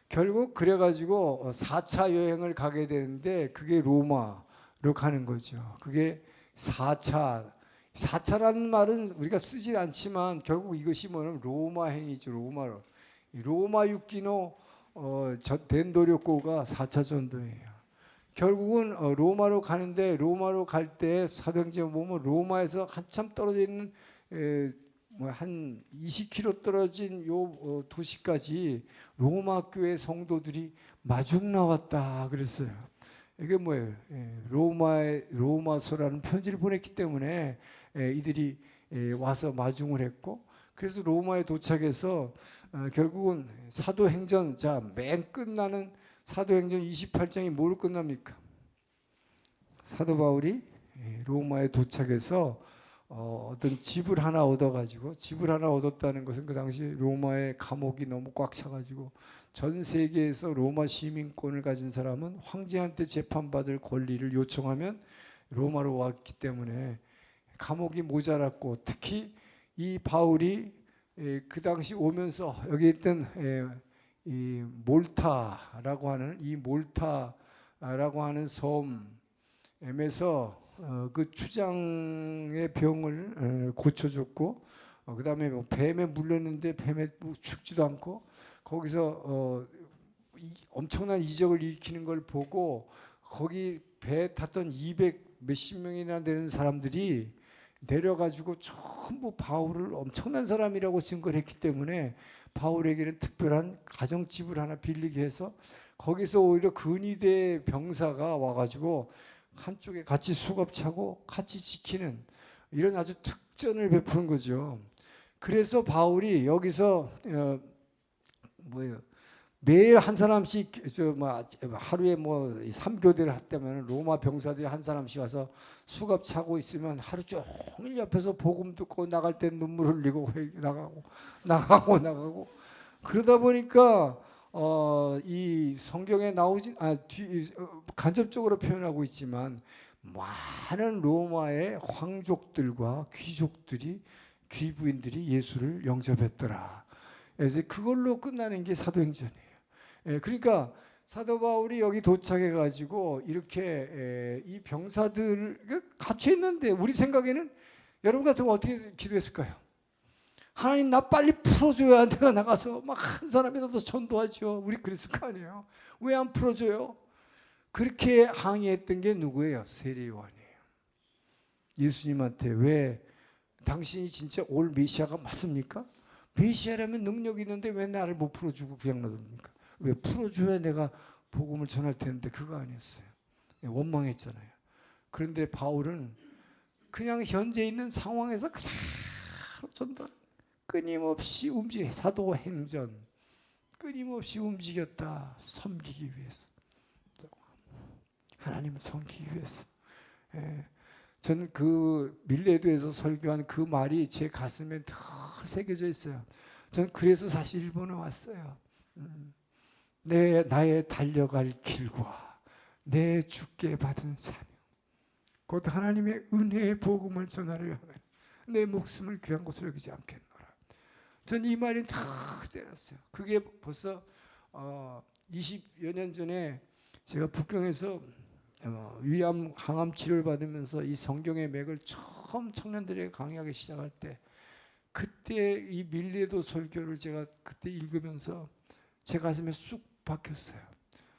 결국 그래가지고 4차 여행을 가게 되는데 그게 로마로 가는 거죠. 그게 4차라는 말은 우리가 쓰지 않지만 결국 이것이 로마행이죠. 로마 육기노 덴도료코가 4차 전도예요. 결국은 로마로 가는데 로마로 갈 때 사도행전 보면 로마에서 한참 떨어져 있는 한 20km 떨어진 요 도시까지 로마 교회 성도들이 마중 나왔다 그랬어요. 이게 뭐예요? 로마서라는 편지를 보냈기 때문에 이들이 와서 마중을 했고 그래서 로마에 도착해서 결국은 사도행전 맨 끝나는 사도행전 28장이 뭐로 끝납니까? 사도 바울이 로마에 도착해서 어떤 집을 하나 얻어가지고 집을 하나 얻었다는 것은 그 당시 로마의 감옥이 너무 꽉 차가지고 전 세계에서 로마 시민권을 가진 사람은 황제한테 재판받을 권리를 요청하면 로마로 왔기 때문에 감옥이 모자랐고, 특히 이 바울이 그 당시 오면서 여기 있던 이 몰타라고 하는 섬에서 그 추장의 병을 고쳐줬고, 그다음에 뭐 뱀에 물렸는데 뱀에 죽지도 않고, 거기서 엄청난 이적을 일으키는 걸 보고 거기 배에 탔던 200 몇십 명이나 되는 사람들이 내려가지고 전부 바울을 엄청난 사람이라고 증거를 했기 때문에 바울에게는 특별한 가정집을 하나 빌리게 해서 거기서 오히려 근위대 병사가 와가지고 한쪽에 같이 수갑차고 같이 지키는 이런 아주 특전을 베푸는 거죠. 그래서 바울이 여기서 매일 한 사람씩 하루에 뭐 3교대를 했다면 로마 병사들이 한 사람씩 와서 수갑 차고 있으면 하루 종일 옆에서 복음 듣고 나갈 때 눈물 흘리고 나가고 그러다 보니까 이 성경에 나오진 간접적으로 표현하고 있지만 많은 로마의 황족들과 귀부인들이 예수를 영접했더라. 그래서 그걸로 끝나는 게 사도행전이에요. 그러니까 사도 바울이 여기 도착해 가지고 이렇게 이 병사들 갇혀 있는데 우리 생각에는 여러분 같으면 어떻게 기도했을까요? 하나님 나 빨리 풀어줘야 내가 나가서 막 한 사람이라도 전도하죠. 우리 그랬을 거 아니에요. 왜 안 풀어줘요? 그렇게 항의했던 게 누구예요? 세례 요한이에요. 예수님한테 왜 당신이 진짜 올 메시아가 맞습니까? 메시아라면 능력이 있는데 왜 나를 못 풀어주고 그냥 놔둡니까? 왜 풀어줘야 내가 복음을 전할 텐데 그거 아니었어요. 원망했잖아요. 그런데 바울은 그냥 현재 있는 상황에서 그대로 전달 끊임없이 사도행전 끊임없이 움직였다. 섬기기 위해서, 하나님을 섬기기 위해서. 저는 그 밀레도에서 설교한 그 말이 제 가슴에 더 새겨져 있어요. 저는 그래서 사실 일본에 왔어요. 나의 달려갈 길과 내 주께 받은 사명, 곧 하나님의 은혜의 복음을 전하려 하면 내 목숨을 귀한 것으로 여기지 않겠노라. 전 이 말이 다 때렸어요. 그게 벌써 20여 년 전에 제가 북경에서 위암 항암 치료를 받으면서 이 성경의 맥을 처음 청년들에게 강의하기 시작할 때, 그때 이 밀레도 설교를 제가 그때 읽으면서 제 가슴에 쑥 박혔어요.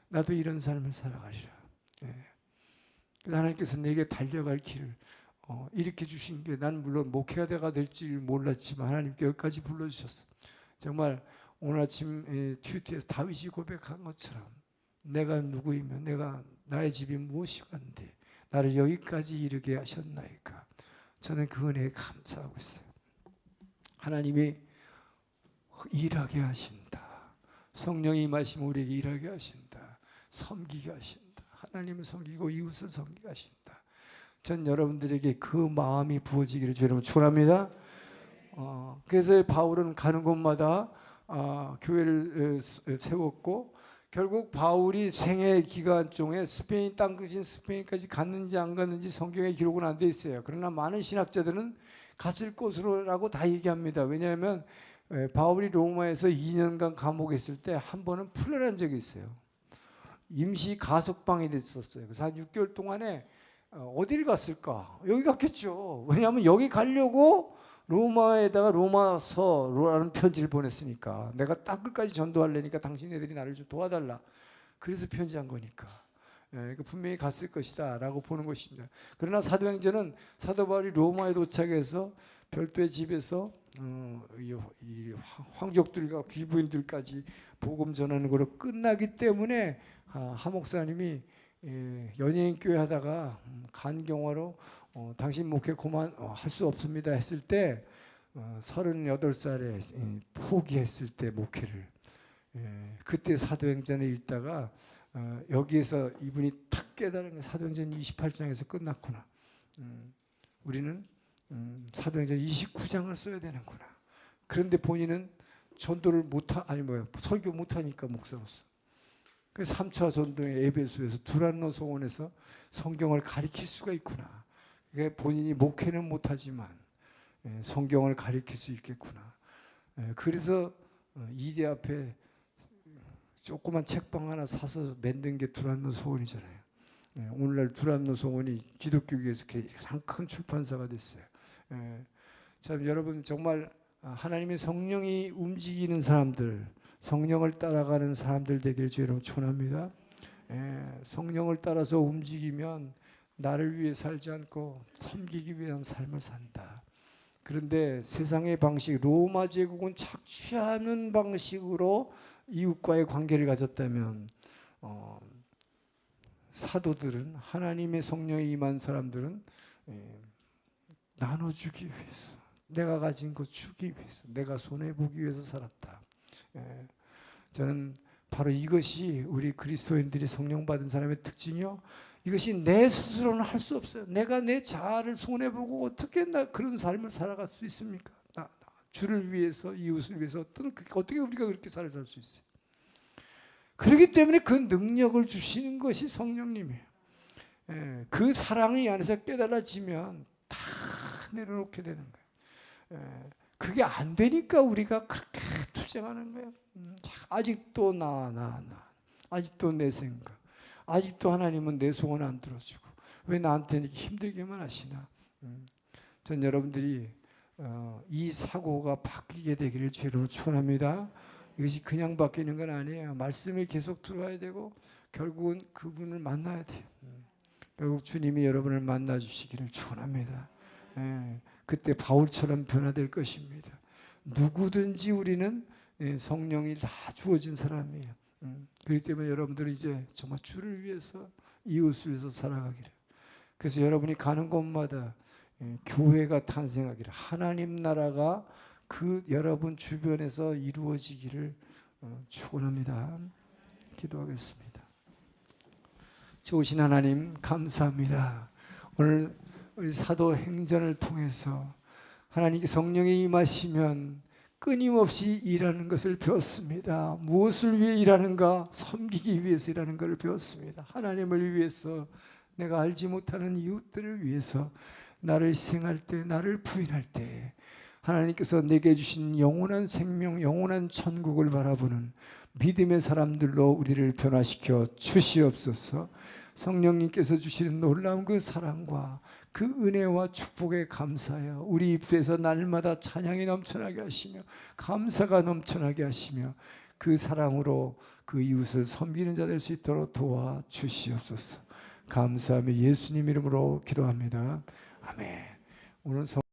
나도 이런 삶을 살아가리라. 그래서 하나님께서 내게 달려갈 길을 이렇게 주신 게, 난 물론 목회자가 될 줄 몰랐지만 하나님께 여기까지 불러주셨어. 정말 오늘 아침 튜티에서 다윗이 고백한 것처럼 내가 누구이며 나의 집이 무엇이간데 나를 여기까지 이르게 하셨나이까. 저는 그 은혜에 감사하고 있어요. 하나님이 일하게 하신다. 성령이 임하시면 우리에게 일하게 하신다. 섬기게 하신다. 하나님을 섬기고 이웃을 섬기게 하신다. 전 여러분들에게 그 마음이 부어지기를 주님으로 축원합니다. 그래서 바울은 가는 곳마다 교회를 세웠고, 결국 바울이 생애 기간 중에 스페인 땅끝인 스페인까지 갔는지 안 갔는지 성경에 기록은 안 돼 있어요. 그러나 많은 신학자들은 갔을 것으로라고 다 얘기합니다. 왜냐하면 바울이 로마에서 2년간 감옥에 있을 때 한 번은 풀려난 적이 있어요. 임시 가석방이 됐었어요. 그래서 한 6개월 동안에 어디를 갔을까? 여기 갔겠죠. 왜냐하면 여기 가려고 로마에다가 로마서라는 편지를 보냈으니까, 내가 땅 끝까지 전도하려니까 당신네들이 나를 좀 도와달라. 그래서 편지한 거니까. 분명히 갔을 것이다 라고 보는 것입니다. 그러나 사도행전은 사도 바울이 로마에 도착해서 별도의 집에서 이 황족들과 귀부인들까지 복음 전하는 것으로 끝나기 때문에 하 목사님이 연예인교회 하다가 간경화로 당신 목회 그만할 수 없습니다 했을 때 38살에 포기했을 때 목회를, 그때 사도행전을 읽다가 여기에서 이분이 탁 깨달은 게 사도행전 28장에서 끝났구나. 우리는 사도행전 29장을 써야 되는구나. 그런데 본인은 전도를 설교 못하니까 목사로서 그 3차 전도의 에베소에서 두란노 소원에서 성경을 가리킬 수가 있구나. 그게 본인이 목회는 못하지만 성경을 가리킬 수 있겠구나. 그래서 이대 앞에 조그만 책방 하나 사서 만든 게 두란노 소원이잖아요. 오늘날 두란노 소원이 기독교계에서 가장 큰 출판사가 됐어요. 참 여러분 정말 하나님의 성령이 움직이는 사람들, 성령을 따라가는 사람들 되길 주의로 축원합니다. 성령을 따라서 움직이면 나를 위해 살지 않고 섬기기 위한 삶을 산다. 그런데 세상의 방식, 로마 제국은 착취하는 방식으로 이웃과의 관계를 가졌다면 사도들은, 하나님의 성령이 임한 사람들은 나눠주기 위해서, 내가 가진 것 주기 위해서, 내가 손해보기 위해서 살았다. 저는 바로 이것이 우리 그리스도인들이 성령 받은 사람의 특징이요, 이것이 내 스스로는 할 수 없어요. 내가 내 자아를 손해보고 어떻게 그런 삶을 살아갈 수 있습니까? 주를 위해서, 이웃을 위해서 어떻게 우리가 그렇게 살 수 있어요? 그렇기 때문에 그 능력을 주시는 것이 성령님이에요. 그 사랑이 안에서 깨달아지면 다 내려놓게 되는 거예요. 그게 안 되니까 우리가 그렇게 투쟁하는 거예요. 아직도 나 아직도 내 생각, 아직도 하나님은 내 소원 안 들어주고 왜 나한테 이렇게 힘들게만 하시나. 전 여러분들이 이 사고가 바뀌게 되기를 주로 축원합니다. 이것이 그냥 바뀌는 건 아니에요. 말씀이 계속 들어와야 되고 결국은 그분을 만나야 돼요. 결국 주님이 여러분을 만나 주시기를 축원합니다. 그때 바울처럼 변화될 것입니다. 누구든지 우리는 성령이 다 주어진 사람이에요. 그렇기 때문에 여러분들이 이제 정말 주를 위해서, 이웃을 위해서 살아가기를. 그래서 여러분이 가는 곳마다 교회가 탄생하기를, 하나님 나라가 그 여러분 주변에서 이루어지기를 축원합니다. 기도하겠습니다. 좋으신 하나님 감사합니다. 오늘 우리 사도행전을 통해서 하나님께 성령이 임하시면 끊임없이 일하는 것을 배웠습니다. 무엇을 위해 일하는가? 섬기기 위해서 일하는 것을 배웠습니다. 하나님을 위해서, 내가 알지 못하는 이웃들을 위해서 나를 희생할 때, 나를 부인할 때 하나님께서 내게 주신 영원한 생명, 영원한 천국을 바라보는 믿음의 사람들로 우리를 변화시켜 주시옵소서. 성령님께서 주시는 놀라운 그 사랑과 그 은혜와 축복에 감사하여 우리 입에서 날마다 찬양이 넘쳐나게 하시며 감사가 넘쳐나게 하시며 그 사랑으로 그 이웃을 섬기는 자 될 수 있도록 도와주시옵소서. 감사하며 예수님 이름으로 기도합니다. 아멘. 오늘